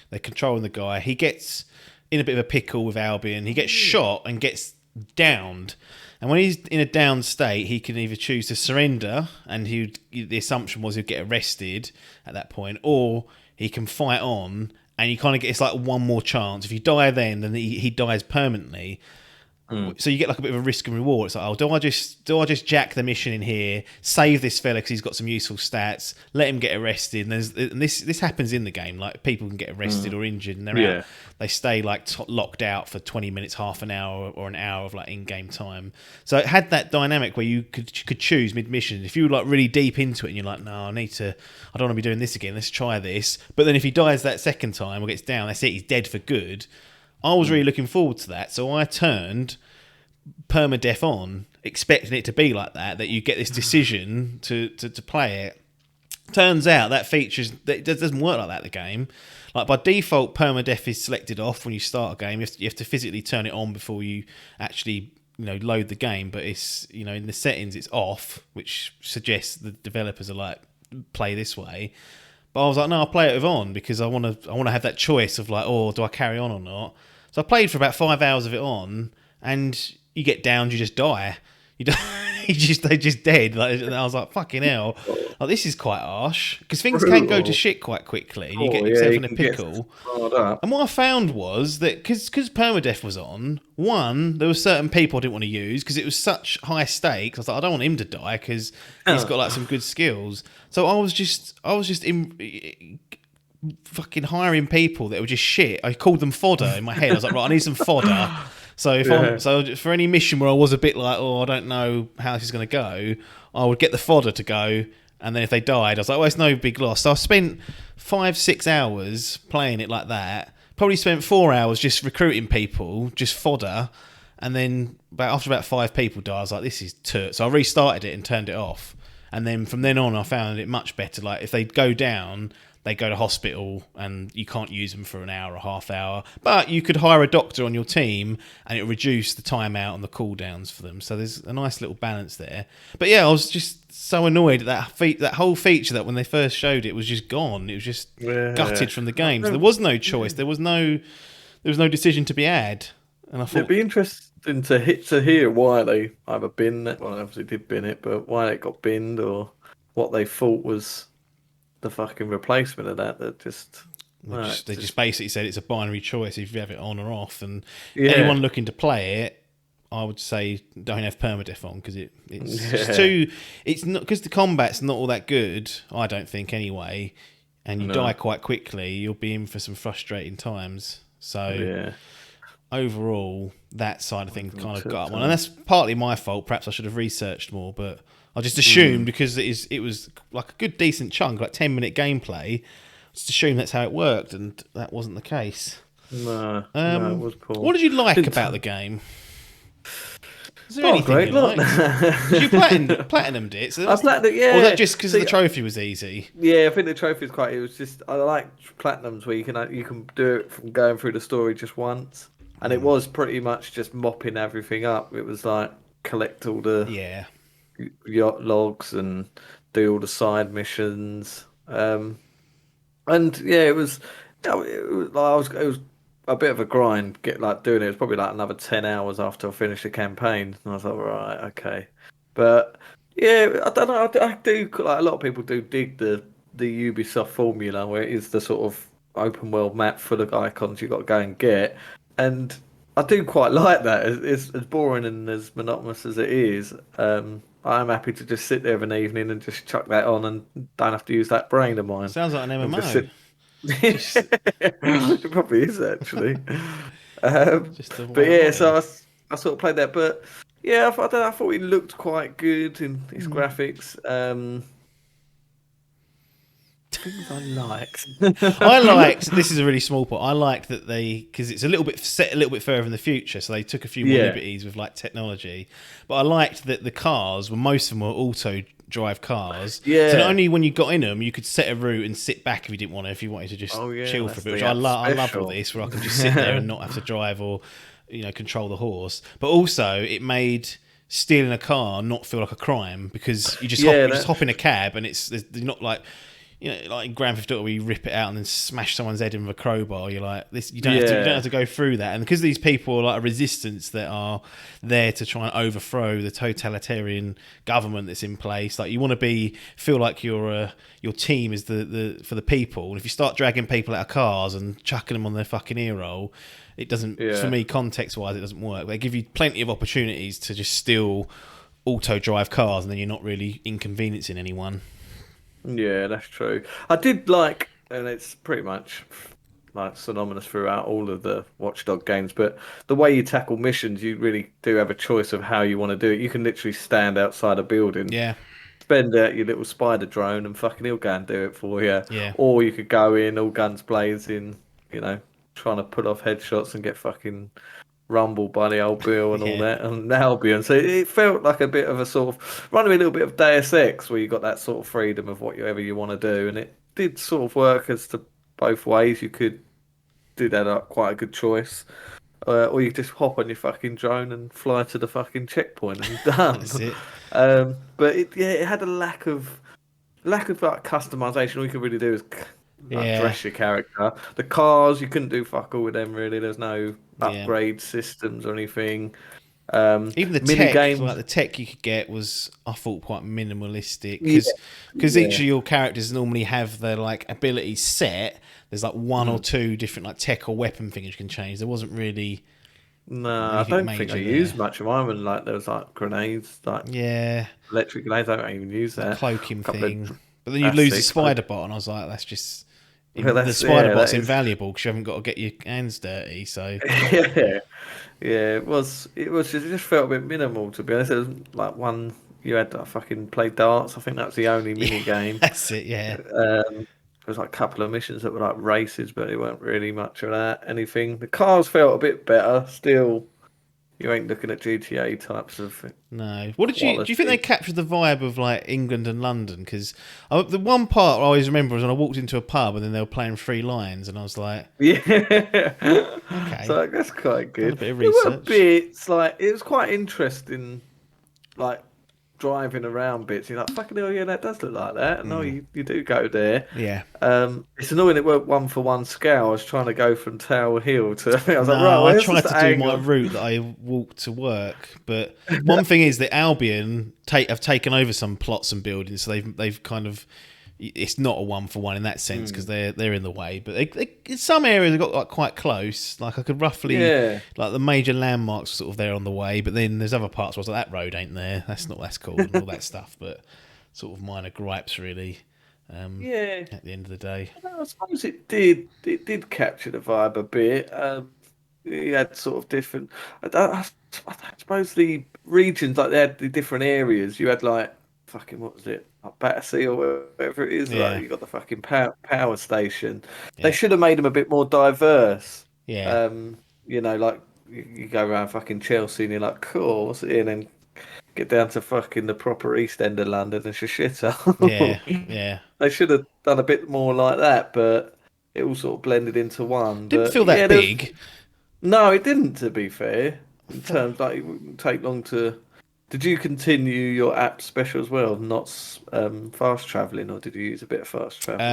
They're controlling the guy. He gets in a bit of a pickle with Albion. He gets shot and gets downed. And when he's in a down state, he can either choose to surrender, and the assumption was he'd get arrested at that point, or he can fight on, and you kind of get, it's like one more chance. If you die then he dies permanently. So you get like a bit of a risk and reward. It's like, oh, do I just jack the mission in here, save this fella because he's got some useful stats, let him get arrested, and this happens in the game. Like people can get arrested or injured, and they're out. They stay like locked out for 20 minutes, half an hour, or an hour of like in-game time. So it had that dynamic where you could choose mid-mission. If you were like really deep into it and you're like, no, I don't want to be doing this again. Let's try this. But then if he dies that second time or gets down, that's it. He's dead for good. I was really looking forward to that, so I turned permadeath on, expecting it to be like that you get this decision to play it. Turns out that doesn't work like that in the game. Like by default, permadeath is selected off when you start a game. You have to physically turn it on before you actually load the game, but it's in the settings it's off, which suggests the developers are like, play this way. But I was like, no, I'll play it with on because I want to have that choice of like, oh, do I carry on or not? So I played for about 5 hours of it on, and you get downed, you just die. They're just dead. Like, and I was like, fucking hell, like, this is quite harsh because things can go to shit quite quickly. And you get yourself in a pickle. And what I found was that because permadeath was on, there were certain people I didn't want to use because it was such high stakes. I was like, I don't want him to die because he's got like some good skills. So I was just fucking hiring people that were just shit. I called them fodder in my head. I was like, right, I need some fodder. So for any mission where I was a bit like, oh, I don't know how this is going to go, I would get the fodder to go, and then if they died, I was like, well, it's no big loss. So I spent 5-6 hours playing it like that. Probably spent 4 hours just recruiting people, just fodder, and then after about 5 people died, I was like, this is toot. So I restarted it and turned it off. And then from then on, I found it much better. Like if they go down, they go to hospital and you can't use them for an hour or half hour. But you could hire a doctor on your team and it'll reduce the timeout and the cooldowns for them. So there's a nice little balance there. But yeah, I was just so annoyed at that whole feature that when they first showed it was just gone. It was just gutted from the game. So there was no choice. There was no decision to be had. And I thought it'd be interesting to hear why they either bin it. Well, they obviously did bin it, but why it got binned or what they thought was the fucking replacement of that. They just basically said it's a binary choice if you have it on or off, and anyone looking to play it, I would say don't have permadeath on because it's not because the combat's not all that good, I don't think anyway, and you die quite quickly, you'll be in for some frustrating times. So overall, that side of things kind of got up on, and that's partly my fault. Perhaps I should have researched more, but I just assumed because it was like a good decent chunk, like 10-minute gameplay. Just assumed that's how it worked, and that wasn't the case. No, it was poor. What did you like about the game? Is there anything you liked? Did you platinumed it? So or was that just because the trophy was easy? Yeah, I think the trophy was quite. It was just I like platinums where you can do it from going through the story just once, and it was pretty much just mopping everything up. It was like collect all the yacht logs and do all the side missions. And yeah, it was a bit of a grind. Doing it. It was probably like another 10 hours after I finished the campaign, and I was like, right, okay. But yeah, I don't know. I do like a lot of people do dig the Ubisoft formula where it is the sort of open world map full of icons you got to go and get, and I do quite like that. It's as boring and as monotonous as it is. I'm happy to just sit there of an evening and just chuck that on and don't have to use that brain of mine. Sounds like an MMO. It probably is actually. But yeah, so I sort of played that. But yeah, I thought it looked quite good in its graphics. Things I liked. This is a really small point. I liked that because it's set a little bit further in the future, so they took a few more liberties with like technology. But I liked that the cars most of them were auto drive cars. Yeah. So not only when you got in them, you could set a route and sit back if you didn't want to, if you wanted to just chill for a bit. Which I love all this, where I can just sit there and not have to drive or control the horse. But also it made stealing a car not feel like a crime because you just hop in a cab and you're not like, like in Grand Theft Auto where you rip it out and then smash someone's head in with a crowbar. You're like, this, you don't have to go through that. And because these people are like a resistance that are there to try and overthrow the totalitarian government that's in place, like you want to feel like your team is the for the people. And if you start dragging people out of cars and chucking them on their fucking ear roll, it doesn't. For me, context wise, it doesn't work. They give you plenty of opportunities to just steal auto drive cars, and then you're not really inconveniencing anyone. Yeah, that's true. I did like, and it's pretty much like synonymous throughout all of the Watchdog games, but the way you tackle missions, you really do have a choice of how you want to do it. You can literally stand outside a building, spend out your little spider drone, and fucking he'll go and do it for you. Yeah. Or you could go in, all guns blazing, trying to pull off headshots and get fucking rumbled by the old Bill and all that, and Albion. So it felt like a bit of a sort of, running a little bit of Deus Ex, where you got that sort of freedom of whatever you want to do, and it did sort of work as to both ways. You could do that at quite a good choice, or you could just hop on your fucking drone and fly to the fucking checkpoint and done. That's it. But it had a lack of like customization. All you could really do is dress your character. The cars, you couldn't do fuck all with them really. There's no upgrade systems or anything. Even the tech, like the tech you could get was, I thought, quite minimalistic because each of your characters normally have their like abilities set. There's like one or two different like tech or weapon things you can change. There wasn't really. No, I don't think I used much of mine. And like there was like grenades, like electric grenades. I don't even use that. The cloaking thing, but then you'd lose the spider bot, and I was like, that's just. The spider bot's invaluable because you haven't got to get your hands dirty. So it just felt a bit minimal, to be honest. It was like one you had to fucking play darts. I think that was the only mini game. That's it. Yeah. There was like a couple of missions that were like races, but it weren't really much of that. Anything. The cars felt a bit better. Still, you ain't looking at GTA types of. No. What do you think they captured the vibe of like England and London? Because the one part I always remember was when I walked into a pub and then they were playing Three Lions, and I was like, okay, so that's quite good. A bit of research. It was quite interesting, like driving around bits. You're like, fucking hell, yeah, that does look like that. No, you do go there. Yeah. It's annoying it weren't 1-for-1 scale. I was trying to go from Tower Hill to. I was like, right, I tried to do my route that I walked to work, but one thing is that Albion have taken over some plots and buildings, so they've kind of. It's not a 1-for-1 in that sense because they're in the way, but they in some areas they got like quite close. Like I could roughly like the major landmarks sort of there on the way, but then there's other parts where I was like, that road ain't there. That's cool and all that stuff, but sort of minor gripes really. At the end of the day, I suppose it did capture the vibe a bit. You had sort of different. I suppose the regions, like they had the different areas. You had like. Fucking what was it? Like Battersea or whatever it is. Like you got the fucking power station. They should have made them a bit more diverse. Yeah. Like you go around fucking Chelsea and you're like, cool, what's it in? And get down to fucking the proper East End of London and shitter. Yeah. They should have done a bit more like that, but it all sort of blended into one. Didn't feel that big. No, it didn't. To be fair, in terms like it wouldn't take long to. Did you continue your app special as well, not fast travelling, or did you use a bit of fast travel?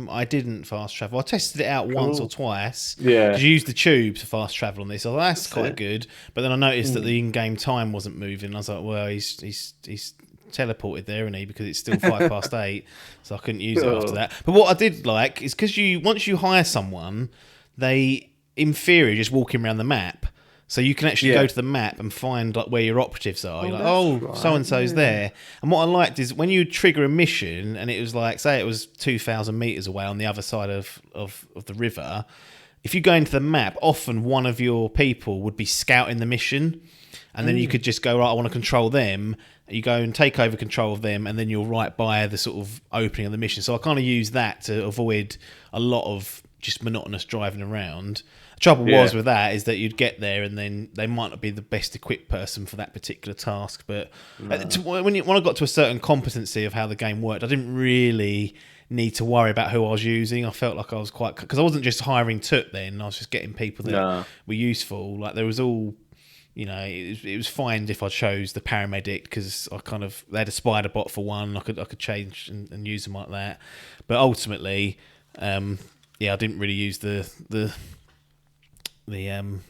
I didn't fast travel. I tested it out once or twice. Yeah. Because you used the tube to fast travel on this. So that's quite good. But then I noticed that the in-game time wasn't moving. I was like, well, he's teleported there, isn't he? Because it's still 8:05, so I couldn't use it after that. But what I did like is because once you hire someone, they, in theory, just walking around the map. So you can actually go to the map and find like where your operatives are. You're like, so and so's there. And what I liked is when you trigger a mission, and it was like, say it was 2,000 meters away on the other side of the river. If you go into the map, often one of your people would be scouting the mission, and then you could just go, right, I want to control them. You go and take over control of them, and then you're right by the sort of opening of the mission. So I kind of use that to avoid a lot of just monotonous driving around. The trouble was with that is that you'd get there and then they might not be the best equipped person for that particular task. But when I got to a certain competency of how the game worked, I didn't really need to worry about who I was using. I felt like I was because I wasn't just hiring Toot then. I was just getting people that were useful. Like there was all, it was fine if I chose the paramedic because they had a spider bot for one. I could change and use them like that. But ultimately, I didn't really use the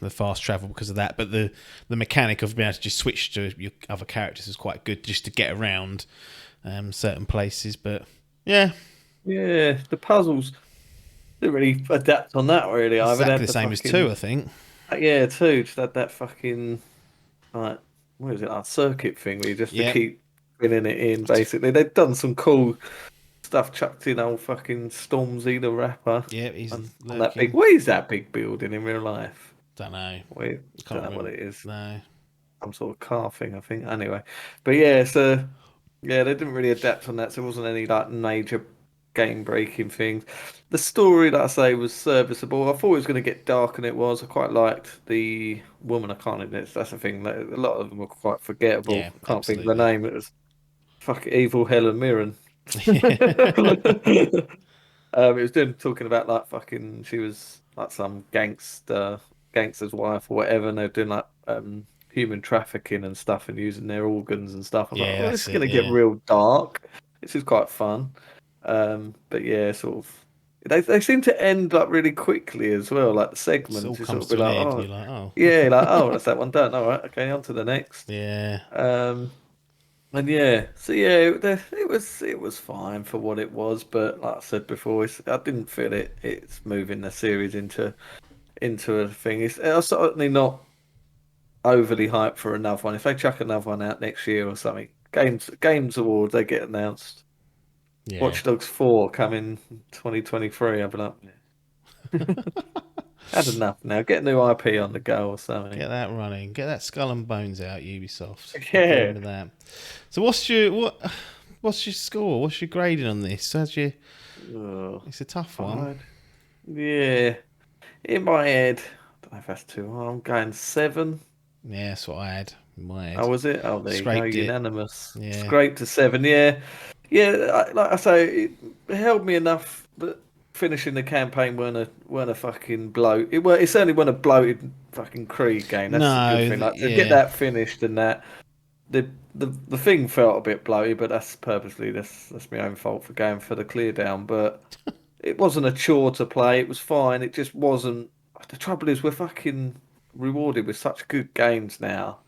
fast travel because of that. But the mechanic of being able to just switch to your other characters is quite good just to get around certain places. But yeah, the puzzles didn't really adapt on that really. I haven't exactly had the the same as two, I fucking think. two. Just had that fucking like what is it, like circuit thing where you just to Yeah, keep filling it in. Basically, they've done some cool stuff. Chucked in old fucking Stormzy the rapper yeah, he's on that big. lurking. What is that big building in real life? Don't know. Wait, Can't don't know what remember. it is. No. Some sort of car thing, I think. Anyway, but yeah, so yeah, they didn't really adapt on that, so there wasn't any like major game breaking things. The story, like I say, was serviceable. I thought it was going to get dark, and it was. I quite liked the woman. I can't admit that's the thing. A lot of them were quite forgettable. Yeah, I can't think of the absolutely. name. It was fucking evil Helen Mirren. Yeah. It was doing talking about like fucking she was like some gangster's wife or whatever, and they're doing like human trafficking and stuff and using their organs and stuff. I was like, Yeah, oh, this that's is it. gonna get Yeah, real dark. This is quite fun. But yeah, sort of they seem to end like really quickly as well, like the it all segments. You sort comes of be to an like, end, and oh you're like, oh, yeah, like oh that's that one done. All right, okay, on to the next. yeah, Um and yeah, so yeah, it was fine for what it was, but like I said before, I didn't feel it's moving the series into a thing. It's certainly not overly hyped for another one. If they chuck another one out next year or something, Games Awards they get announced. yeah. Watch Dogs 4 coming 2023. I'll be like, had enough now. Get a new IP on the go or something. Get that running. Get that Skull and Bones out, Ubisoft. Get Yeah. rid of that. So, What's your score? What's your grading on this? Oh, It's a tough one. fine. Yeah. In my head, I don't know if that's too high. I'm going 7. Yeah, that's what I had in my Oh, head. was it? Oh, there you go. Scraped it. Unanimous. Yeah. Scraped to 7. Yeah. Yeah. Like I say, it held me enough, but finishing the campaign weren't a fucking bloat. It certainly wasn't a bloated fucking Krieg game. That's a good No. thing. Like to get Yeah. that finished and that. The thing felt a bit bloated, but that's purposely that's my own fault for going for the clear down. But it wasn't a chore to play. It was fine. It just wasn't. The trouble is, we're fucking rewarded with such good games now.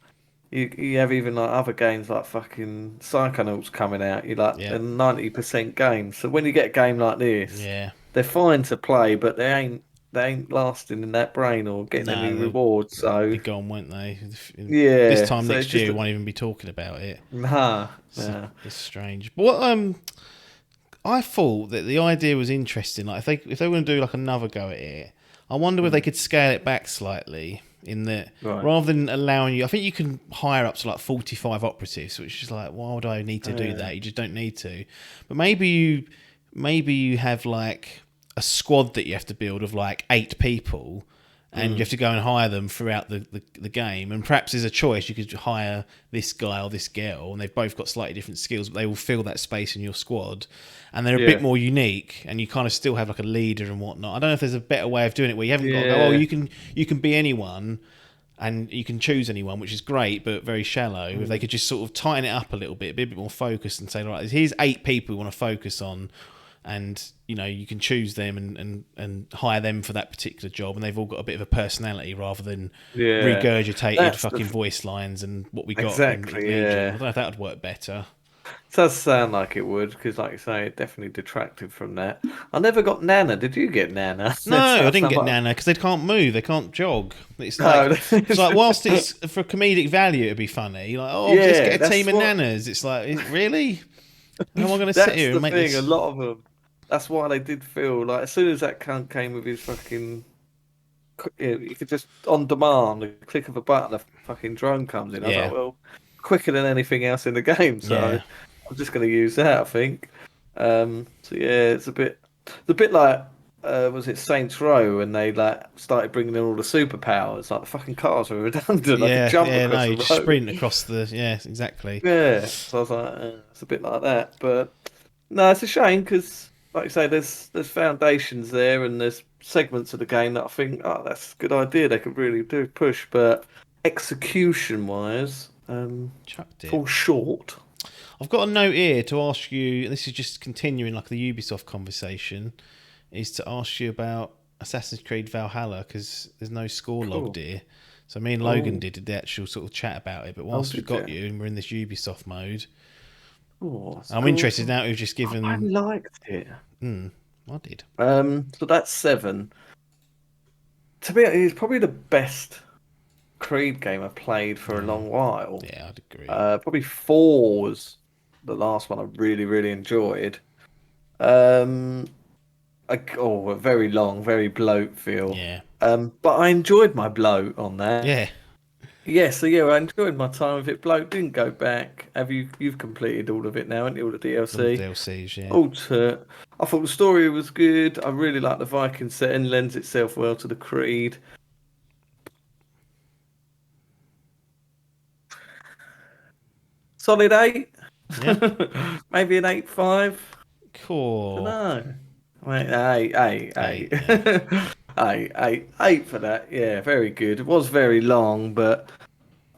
You have even like other games like fucking Psychonauts coming out. You like Yeah. they're 90% games. So when you get a game like this, Yeah. they're fine to play, but they ain't lasting in that brain or getting any No, they'll rewards. So be gone, won't they? This yeah, time so it's next year, just we won't even be talking about it. nah, nah. It's strange. But I thought that the idea was interesting. Like if they were going to do like another go at it, I wonder if they Mm, could scale it back slightly. In that, right. rather than allowing you, I think you can hire up to like 45 operatives, which is like, why would I need to do that? You just don't need to. But maybe you have like a squad that you have to build of like 8 people, and you Mm, have to go and hire them throughout the game. And perhaps there's a choice. You could hire this guy or this girl, and they've both got slightly different skills, but they will fill that space in your squad. And they're a bit yeah. more unique, and you kind of still have like a leader and whatnot. I don't know if there's a better way of doing it where you haven't got to go, oh, Yeah. you can be anyone, and you can choose anyone, which is great, but very shallow. If they Mm, could just sort of tighten it up a little bit, be a bit more focused, and say, right, here's 8 people we want to focus on, and you can choose them and hire them for that particular job, and they've all got a bit of a personality rather than yeah. regurgitated That's fucking voice lines and what we got in exactly, Legion. I yeah. don't know if that would work better. Does sound like it would, because like you say, it definitely detracted from that. I never got Nana. Did you get Nana? No, That I sounds didn't get like Nana because they can't move, they can't jog. no. It's like whilst it's for comedic value, it'd be funny. Like, oh, let's Yeah, get a that's team of what. nanas. It's like, really? How am I going to sit That's here and the make thing. A this? lot of them. That's why they did feel like as soon as that cunt came with his fucking, you could just on demand, the click of a button, a fucking drone comes in. I was like, Yeah, well, quicker than anything else in the game. So yeah. I'm just going to use that. I think. So yeah, it's a bit like was it Saints Row when they like started bringing in all the superpowers, like the fucking cars were redundant. I could Yeah, jump yeah, no, across the you just road. sprint across the. Yeah, exactly. Yeah, so I was like, it's a bit like that. But no, it's a shame because, like you say, there's foundations there and there's segments of the game that I think, oh, that's a good idea. They could really do push, but execution wise, Chucked it. fall short. I've got a note here to ask you. This is just continuing like the Ubisoft conversation. Is to ask you about Assassin's Creed Valhalla because there's no score logged Cool. here. So me and Logan Oh, did the actual sort of chat about it. But oh, whilst we've did got you? you and we're in this Ubisoft mode, Oh, I'm scores. interested now. We've just I given. liked it. I did. So that's 7. To me, it's probably the best Creed game I've played for a Yeah, long while. yeah, I'd agree. Probably 4 was the last one I really, really enjoyed. Um, a very long, very bloat feel. Yeah, But I enjoyed my bloat on that. yeah. Yeah, so yeah, I enjoyed my time with it. Bloat didn't go back. You've completed all of it now, haven't you? All the All the DLC. DLCs. Yeah, All to, I thought the story was good. I really like the Viking setting, lends itself well to the Creed. Solid 8. yeah. Maybe an 8.5. Don't Cool. know. Wait, 8, 8, 8. 8. Yeah, 8, 8, 8 for that. Yeah, very good. It was very long, but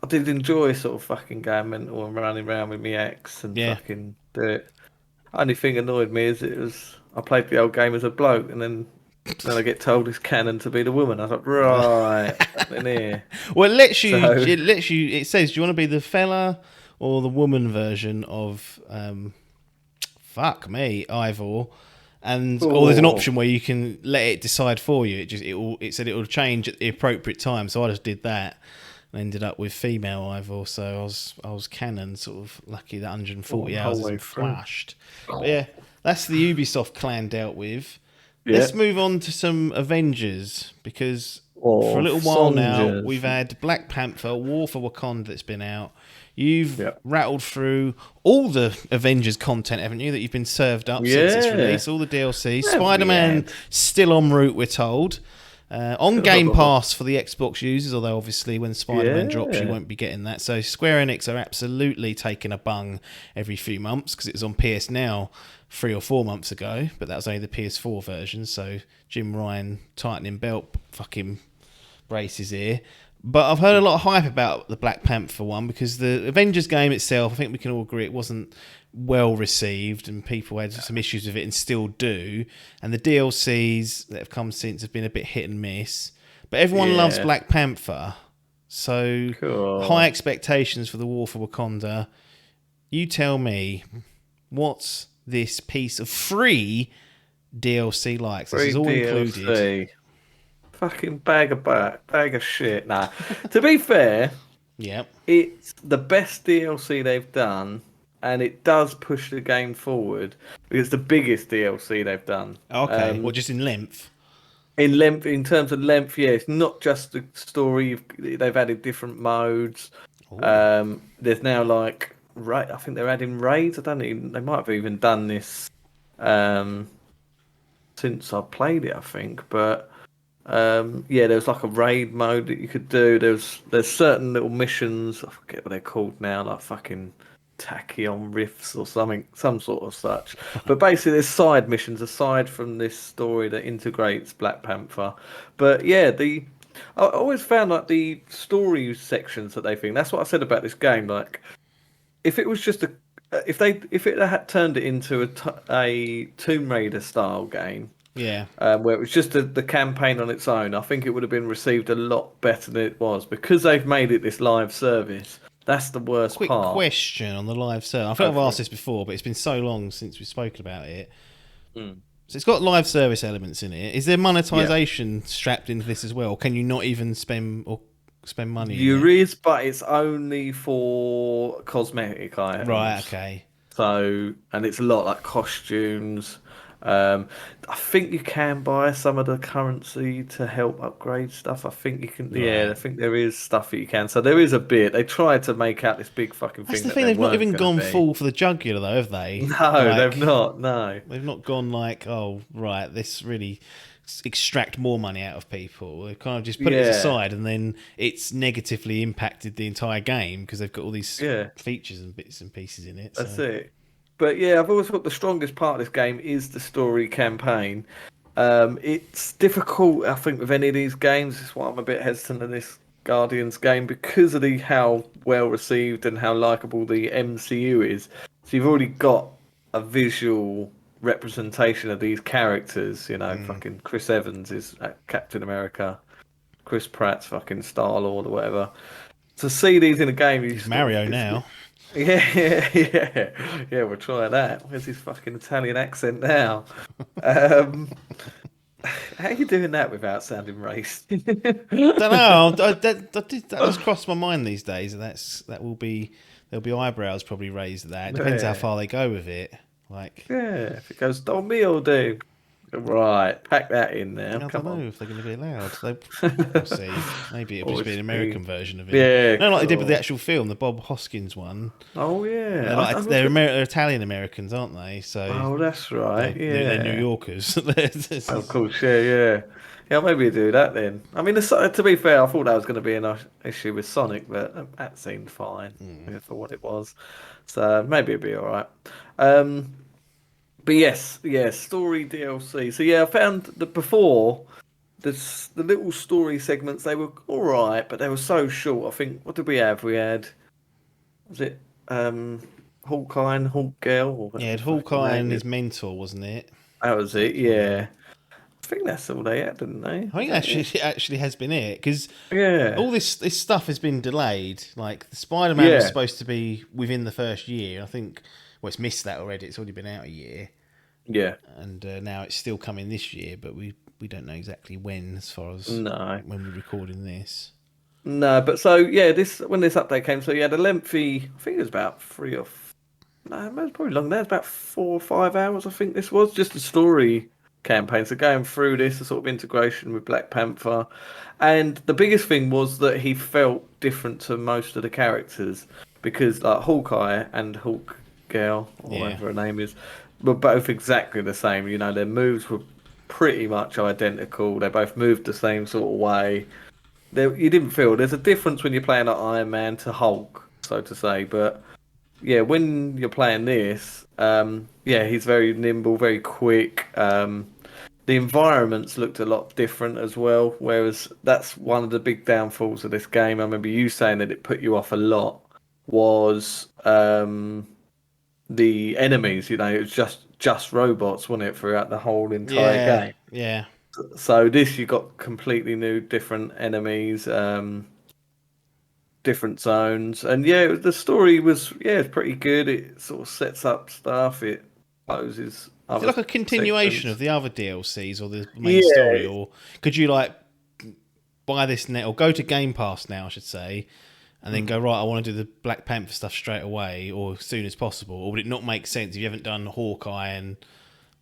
I did enjoy sort of fucking going mental and running around with my ex and yeah. fucking do it. Only thing annoyed me is I played the old game as a bloke and then I get told it's canon to be the woman. I was like, right, in here. Well, it lets you. So, It lets you. It says, do you want to be the fella or the woman version of fuck me, Ivor? And or there's an oh, option where you can let it decide for you. It said it will change at the appropriate time. So I just did that and ended up with female Ivor. So I was canon, sort of lucky that 140 the hours whole way isn't through. flashed. But yeah, that's the Ubisoft clan dealt with. Yeah. Let's move on to some Avengers because for a Or little while now Sonjas. we've had Black Panther, War for Wakanda that's been out. You've Yeah. rattled through all the Avengers content, haven't you, that you've been served up since its Yeah. release, all the DLC. Have we Spider-Man had? still en route, we're told. On Game Pass for the Xbox users, although obviously when Spider-Man drops, you Yeah. won't be getting that. So Square Enix are absolutely taking a bung every few months because it was on PS Now 3 or 4 months ago, but that was only the PS4 version. So Jim Ryan tightening belt fucking braces here. But I've heard a lot of hype about the Black Panther one because the Avengers game itself, I think we can all agree, it wasn't well received and people had some issues with it and still do. And the DLCs that have come since have been a bit hit and miss. But everyone loves Yeah. Black Panther. So high Cool. expectations for the War for Wakanda. You tell me, what's this piece of free DLC like? So this Free is all included. DLC. Fucking bag of shit. Nah. To be fair, Yep. it's the best DLC they've done, and it does push the game forward because it's the biggest DLC they've done. Okay. Well, just in length. In length, in terms of length, yeah, it's not just the story. They've added different modes. Oh. There's now like I think they're adding raids. I don't even. They might have even done this um, since I played it. I think, but yeah, there was like a raid mode that you could do. There's certain little missions. I forget what they're called now, like fucking tachyon rifts or something, some sort of such. But basically, there's side missions aside from this story that integrates Black Panther. But yeah, I always found like the story sections that they think. That's what I said about this game. Like, if it was just a if it had turned it into a Tomb Raider style game, Yeah. where it was just the campaign on its own, I think it would have been received a lot better than it was because they've made it this live service. That's the worst Quick part. question on the live server. I think Go I've for asked it. this before, but it's been so long since we've spoken about it. Mm. So it's got live service elements in it. Is there Yeah, monetization strapped into this as well? Can you not even spend money in there it? is, but it's only for cosmetic Right. items. Okay. So, and it's a lot like costumes. I think you can buy some of the currency to help upgrade stuff. I think you can. Yeah, I Right. think there is stuff that you can. So there is a bit. They tried to make out this big fucking That's thing the that thing. there They've not weren't even going to gone be. full for the jugular though, have they? No, they've Like not. No. they've not gone like, oh right, this really extract more money out of people. They've kind of just put it Yeah. aside, and then it's negatively impacted the entire game because they've got all these Yeah. features and bits and pieces in it. That's So it. But yeah, I've always thought the strongest part of this game is the story campaign. It's difficult, I think, with any of these games. That's why I'm a bit hesitant in this Guardians game because of the how well received and how likable the MCU is. So you've already got a visual representation of these characters. You know, fucking Chris Evans is Captain America. Chris Pratt's fucking Star Lord or whatever. To see these in a game, you He's sort of, Mario now. yeah. We'll try that. Where's his fucking Italian accent now? Um, how are you doing that without sounding racist? Don't know. That does cross my mind these days. There'll be eyebrows probably raised at that. It depends how Yeah, far they go with it. Like, yeah. If it goes, Don me all day. Right, pack that in now. I don't Come on. know if they're going to be allowed. We'll see. Maybe it'll just Or be an American version of it. yeah, No, like they did with the cool. actual film, the Bob Hoskins one. Oh yeah, They're they're Italian Americans, aren't they? So oh, that's right. they're New Yeah. Yorkers. Of course, yeah. Yeah, maybe do that then. I mean, to be fair, I thought that was going to be an issue with Sonic, but that seemed fine for what it was. So maybe it'd be all right. Um, but yes, story DLC. So yeah, I found that before the little story segments they were all right, but they were so short. I think what did we have? We had was it Hawkeye and Hawk Girl or Yeah, whatever had the fucking Hawkeye and name is. his mentor, wasn't it? That was it. Yeah. Yeah, I think that's all they had, didn't they? I Was think that it? it actually has been it because Yeah. all this stuff has been delayed. Like the Spider-Man was Yeah, supposed to be within the first year. I think well, it's missed that already. It's already been out a year, yeah, and now it's still coming this year, but we don't know exactly when as far as no, when we're recording this. no. But so yeah, this when this update came, so you had a lengthy. I think it was about no, it was probably longer. Than that. It was about 4 or 5 hours. I think this was just a story campaign. So going through this, a sort of integration with Black Panther, and the biggest thing was that he felt different to most of the characters because like Hawkeye and Hawk Girl or Yeah, whatever her name is were both exactly the same. You know, their moves were pretty much identical. They both moved the same sort of way. You didn't feel there's a difference when you're playing like Iron Man to Hulk, so to say. But yeah, when you're playing this, yeah, he's very nimble, very quick. The environments looked a lot different as well, whereas that's one of the big downfalls of this game. I remember you saying that it put you off a lot was the enemies. You know, it was just robots, wasn't it, throughout the whole entire yeah, game. yeah. So this you got completely new, different enemies, different zones, and yeah, the story was it's pretty good. It sort of sets up stuff. It closes Is it other like a continuation of segments. the other DLCs or the main story, Yeah, or could you like buy this net or go to Game Pass now, I should say, and then go right? I want to do the Black Panther stuff straight away or as soon as possible, or would it not make sense if you haven't done Hawkeye and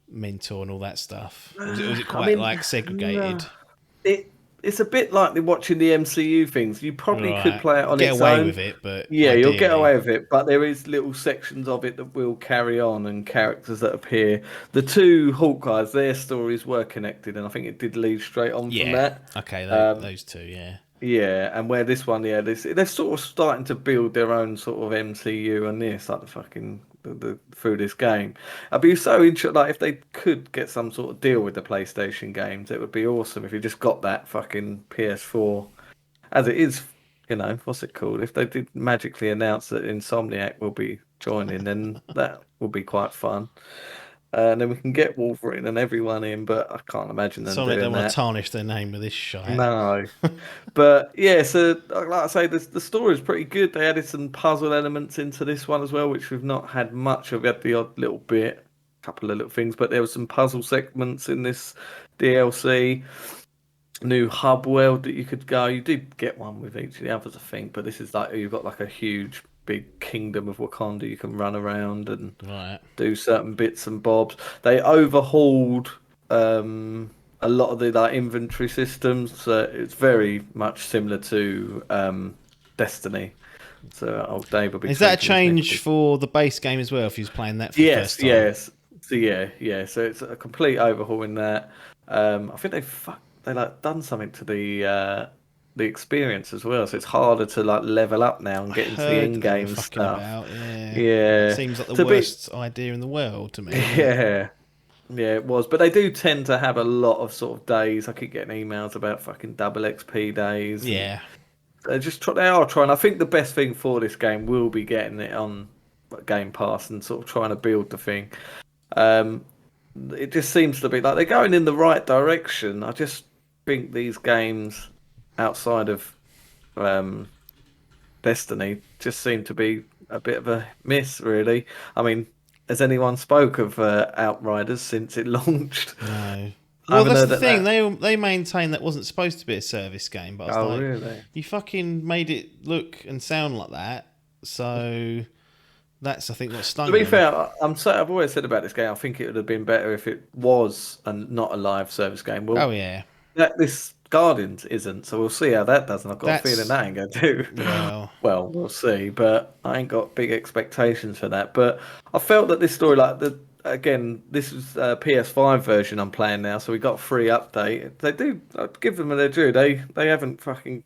Mentor and all that stuff? Or was it I quite mean, like no, segregated? it it's a bit like the watching the MCU things. You probably could Right, play it on get its away own. with it, but Yeah, you'll get ideally, away with it, but there is little sections of it that will carry on and characters that appear. The two Hawkeyes, their stories were connected, and I think it did lead straight on from yeah, that. okay, Um, those two, yeah, yeah, and where this one, yeah, they're sort of starting to build their own sort of MCU and this, like the fucking through this game. I'd be so interested, like if they could get some sort of deal with the PlayStation games, it would be awesome if you just got that fucking PS4 as it is, what's it called? If they did magically announce that Insomniac will be joining, then that would be quite fun. And then we can get Wolverine and everyone in, but I can't imagine them Sonic doing don't want to that. tarnish their name with this shite. No. But yeah, so like I say, the story is pretty good. They added some puzzle elements into this one as well, which we've not had much of. We had the odd little bit, couple of little things, but there were some puzzle segments in this DLC. New hub world that you could go. You did get one with each of the others, I think, but this is like you've got like a huge big kingdom of Wakanda you can run around and Right, do certain bits and bobs. They overhauled a lot of the like inventory systems, so it's very much similar to Destiny. So old Dave will be is that a tweaking his change knickers. for the base game as well? If you was playing that for the Yes, first time, yes. So yeah. So it's a complete overhaul in that. I think they like done something to the experience as well. So it's harder to like level up now and I get into the heard in that they were game fucking stuff. about. Yeah, Yeah, seems like the to be worst idea in the world to me. But yeah. Yeah, it was, but they do tend to have a lot of sort of days. I keep getting emails about fucking double XP days and yeah, they are trying. I think the best thing for this game will be getting it on Game Pass and sort of trying to build the thing. Um, it just seems to be like they're going in the right direction. I just think these games outside of um, Destiny just seem to be a bit of a miss, really. I mean, has anyone spoke of Outriders since it launched? No. I Well, haven't that's heard the thing. that. They maintain that wasn't supposed to be a service game, but I was Oh, like, really? you fucking made it look and sound like that. So that's, I think, what To stung be them. fair, I've always said about this game. I think it would have been better if it was and not a live service game. Oh Well, yeah, this Guardians isn't, so we'll see how that does. And I've got a feeling that's that ain't going to do well, well. We'll see, but I ain't got big expectations for that. But I felt that this story, like this is a PS5 version I'm playing now, so we got a free update. They do, I'd give them their due. They haven't fucking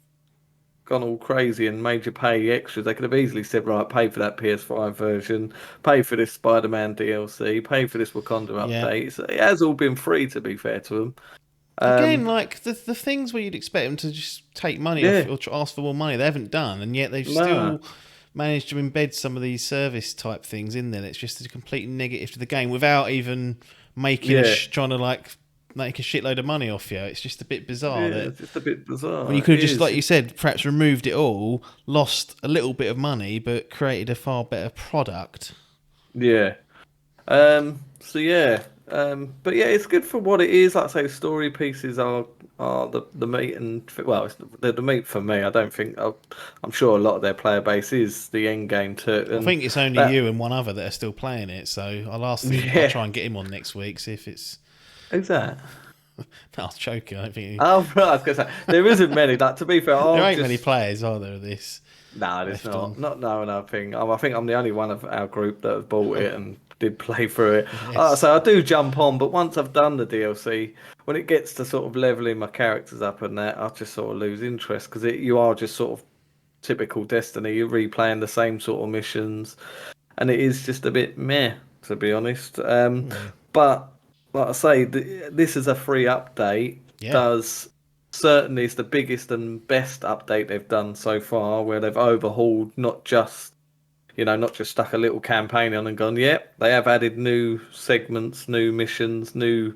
gone all crazy and made you pay extras. They could have easily said, right, pay for that PS5 version, pay for this Spider-Man DLC, pay for this Wakanda yeah. update. So it has all been free, to be fair to them. Again, like the things where you'd expect them to just take money off Yeah, or ask for more money, they haven't done, and yet they've nah, still managed to embed some of these service type things in there. It's just a complete negative to the game without even making yeah, trying to like make a shitload of money off you. It's just a bit bizarre yeah. that It's just a bit when you bizarre. It could have just, like is. you said, perhaps removed it all, lost a little bit of money, but created a far better product. Yeah. So yeah. But yeah, it's good for what it is. Like I say, the story pieces are the meat and well, they're the meat for me. I don't think I'm sure a lot of their player base is the end game too, I and think it's only that you and one other that are still playing it, so I'll yeah. try and get him on next week, see if it's. Who's that? No, I was joking. I don't think Oh, right, I was gonna say there isn't many. Like to be fair, there I'll ain't many just players, are there? Of this no, there's left not. on. Not no, no thing. I think I'm the only one of our group that have bought it and did play through it. Yes. So I do jump on, but once I've done the DLC, when it gets to sort of leveling my characters up and that, I just sort of lose interest because you are just sort of typical Destiny. You're replaying the same sort of missions, and it is just a bit meh, to be honest. Hmm. But like I say, this is a free update. Yeah. Does certainly it's the biggest and best update they've done so far, where they've overhauled not just stuck a little campaign on and gone, yep, they have added new segments, new missions, new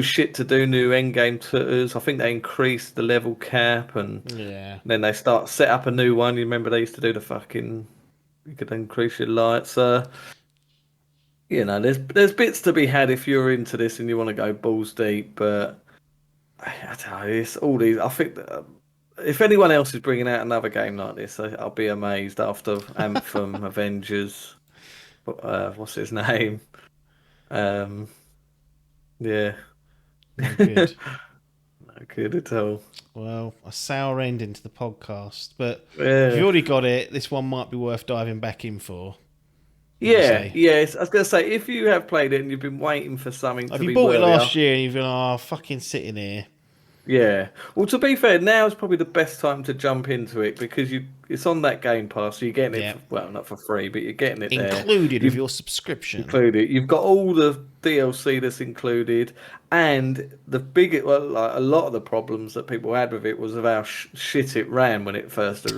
shit to do, new end game tutters. I think they increased the level cap and Yeah. then they set up a new one. You remember they used to do the fucking you could increase your lights. There's bits to be had if you're into this and you want to go balls deep, but I don't know, it's all these. I think that, if anyone else is bringing out another game like this, I'll be amazed after Anthem, Avengers. What's his name? Um, yeah, No good. not good at all. Well, a sour ending to the podcast, but if you've Yeah, already got it, this one might be worth diving back in for. Would you yeah, say? yes. I was gonna say if you have played it and you've been waiting for something If to you be bought it worthy, last year and you've been, oh, fucking sitting here, yeah. Well, to be fair, now is probably the best time to jump into it because it's on that Game Pass, so you're getting it yeah, for, well, not for free, but you're getting it there. included with You've your subscription. included. You've got all the DLC that's included, and the big, well, like a lot of the problems that people had with it was of how shit it ran when it first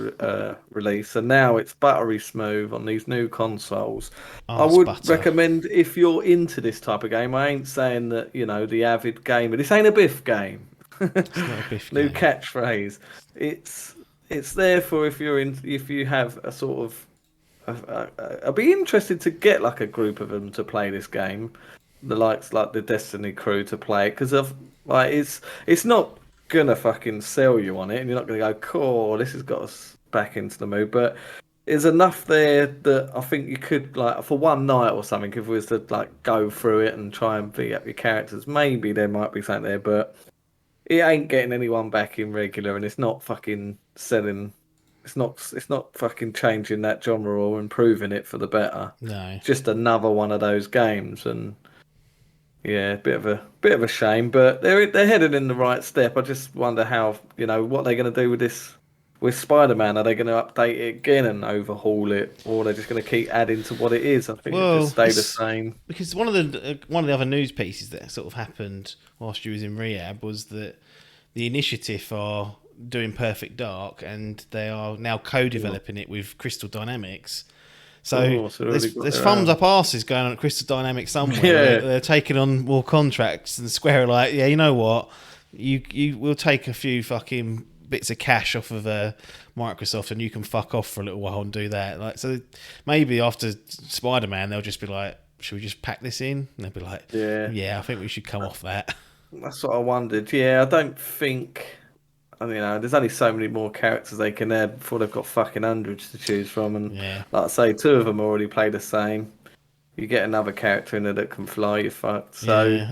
released, and now it's buttery smooth on these new consoles. I Arse would butter. recommend if you're into this type of game. I ain't saying that the avid gamer. This ain't a Biff game. It's not a biff New game. catchphrase. It's it's there for if you have a sort of I'd be interested to get like a group of them to play this game, the likes like the Destiny crew to play it because of like it's not gonna fucking sell you on it, and you're not gonna go, cool, this has got us back into the mood. But there's enough there that I think you could like for one night or something, if we was to like go through it and try and beat up your characters, maybe there might be something there, but it ain't getting anyone back in regular, and it's not fucking selling. It's not fucking changing that genre or improving it for the better. No. It's just another one of those games, and yeah, bit of a shame, but they're headed in the right step. I just wonder how what they're going to do with this with Spider-Man. Are they going to update it again and overhaul it, or are they just going to keep adding to what it is? I think it just Well, stay the it's same. because one of the other news pieces that sort of happened whilst you was in rehab was that the initiative are doing Perfect Dark, and they are now co-developing it with Crystal Dynamics. So there's thumbs up arses going on at Crystal Dynamics somewhere. Yeah. They're taking on more contracts, and Square are like, yeah, you know what? You will take a few fucking bits of cash off of Microsoft, and you can fuck off for a little while and do that. Like, so maybe after Spider-Man, they'll just be like, should we just pack this in? And they'll be like, yeah, I think we should come off that. That's what I wondered. Yeah, I don't think. There's only so many more characters they can add before they've got fucking hundreds to choose from. And like I say, 2 of them already play the same. You get another character in there that can fly, you're fucked. So,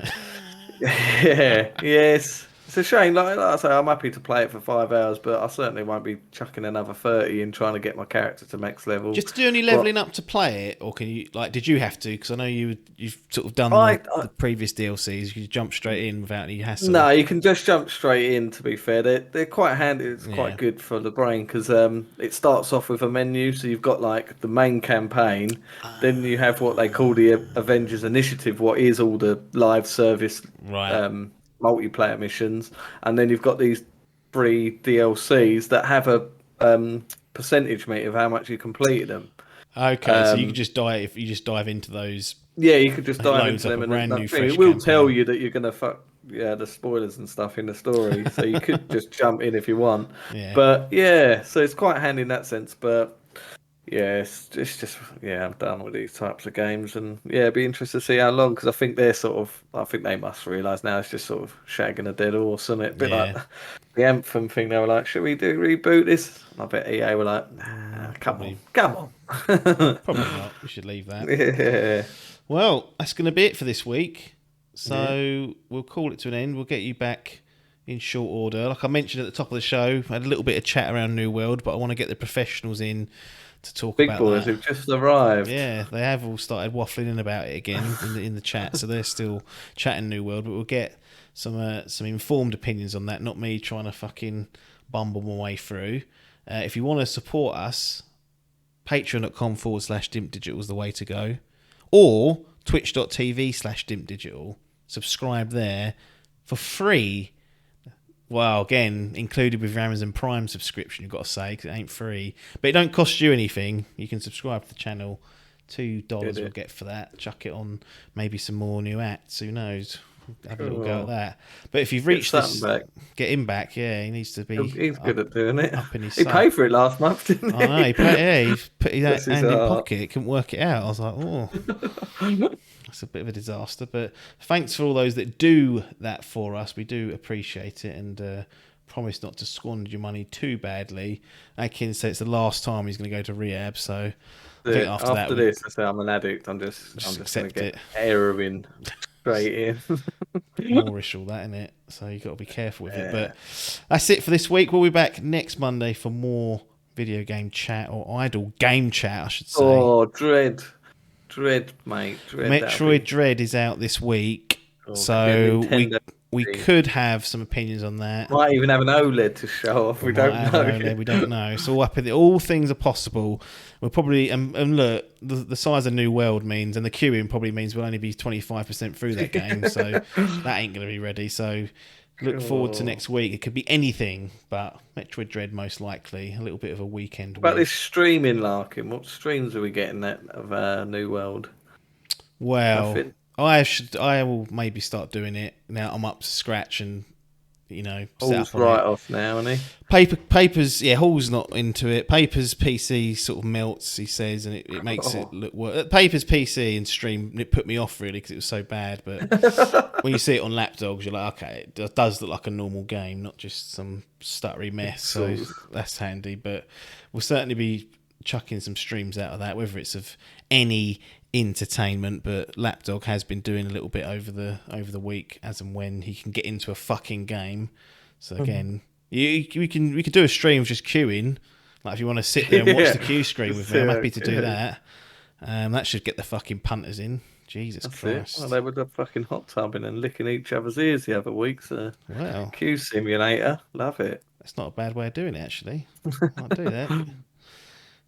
yes. It's a shame. Like I say, I'm happy to play it for 5 hours, but I certainly won't be chucking another 30 in trying to get my character to max level. Just to do any leveling up to play it, or can you, like, did you have to? Because I know you've sort of done the previous DLCs. You jump straight in without any hassle. No, you can just jump straight in. To be fair, they're quite handy. It's quite good for the brain because it starts off with a menu. So you've got like the main campaign, then you have what they call the Avengers Initiative, what is all the live service multiplayer missions, and then you've got these 3 DLCs that have a percentage meter of how much you completed them. Okay, so you can just dive into those. Yeah, you could just dive into them, and it will tell you that you're gonna fuck the spoilers and stuff in the story. So you could just jump in if you want. But so it's quite handy in that sense. But it's just I'm done with these types of games, and it'd be interesting to see how long, because I think they must realise now it's just sort of shagging a dead horse, isn't it? A bit like the Anthem thing. They were like, should we reboot this? And I bet EA were like, nah, come on. Probably not. We should leave that. Yeah. Well, that's going to be it for this week. So we'll call it to an end. We'll get you back in short order. Like I mentioned at the top of the show, I had a little bit of chat around New World, but I want to get the professionals in to talk about big boys that. who've just arrived. Yeah, they have all started waffling in about it again in the chat, so they're still chatting New World, but we'll get some informed opinions on that, not me trying to fucking bumble my way through. If you want to support us, patreon.com/Dimp Digital is the way to go, or twitch.tv/Dimp Digital. Subscribe there for free. Well, again, included with your Amazon Prime subscription, you've got to say, because it ain't free. But it don't cost you anything. You can subscribe to the channel. $2 we'll get for that. Chuck it on maybe some more new acts. Who knows? Have a little go at that. But if you've reached this... Get him back, yeah. He needs to be... He's good at doing it. Up in his he paid for it last month, didn't he? I know. He put his hand in pocket. He couldn't work it out. I was like, oh... It's a bit of a disaster, but thanks for all those that do that for us. We do appreciate it, and promise not to squander your money too badly. Atkins said it's the last time he's going to go to rehab, so I think after this, I say I'm an addict. I'm just going to get heroin straight in. Moorish all that, isn't it? So you've got to be careful with it. But that's it for this week. We'll be back next Monday for more video game chat, or idle game chat, I should say. Oh, Dread, mate. Metroid Dread is out this week, so we could have some opinions on that. Might even have an OLED to show off. We don't know. We don't know. It's all up in all things are possible. We'll probably and look, the size of New World means, and the queuing probably means we'll only be 25% through that game, so that ain't going to be ready. So look forward to next week. It could be anything, but Metroid Dread most likely. A little bit of a weekend. About this streaming, Larkin, what streams are we getting of New World? Well, nothing. I will maybe start doing it now. I'm up to scratch, and Hall's right off now, isn't he? Papers, Hall's not into it. Papers PC sort of melts, he says, and it makes it look worse. Papers PC and stream, it put me off really because it was so bad. But when you see it on lapdogs, you're like, okay, it does look like a normal game, not just some stuttery mess. So that's handy. But we'll certainly be chucking some streams out of that, whether it's of any entertainment, but Lapdog has been doing a little bit over the week as and when he can get into a fucking game. So again, we can do a stream of just queuing. Like if you want to sit there and watch the queue screen with me, I'm happy to do that. That should get the fucking punters in. Jesus Christ. Well, they were fucking hot tubbing and licking each other's ears the other week. So queue simulator, love it. That's not a bad way of doing it, actually. I'll do that.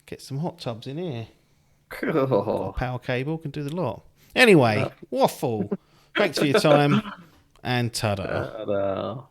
Get some hot tubs in here. Got a power cable, can do the lot. Anyway, waffle. Thanks for your time, and ta-da. Ta-da.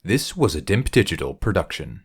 This was a Dimp Digital production.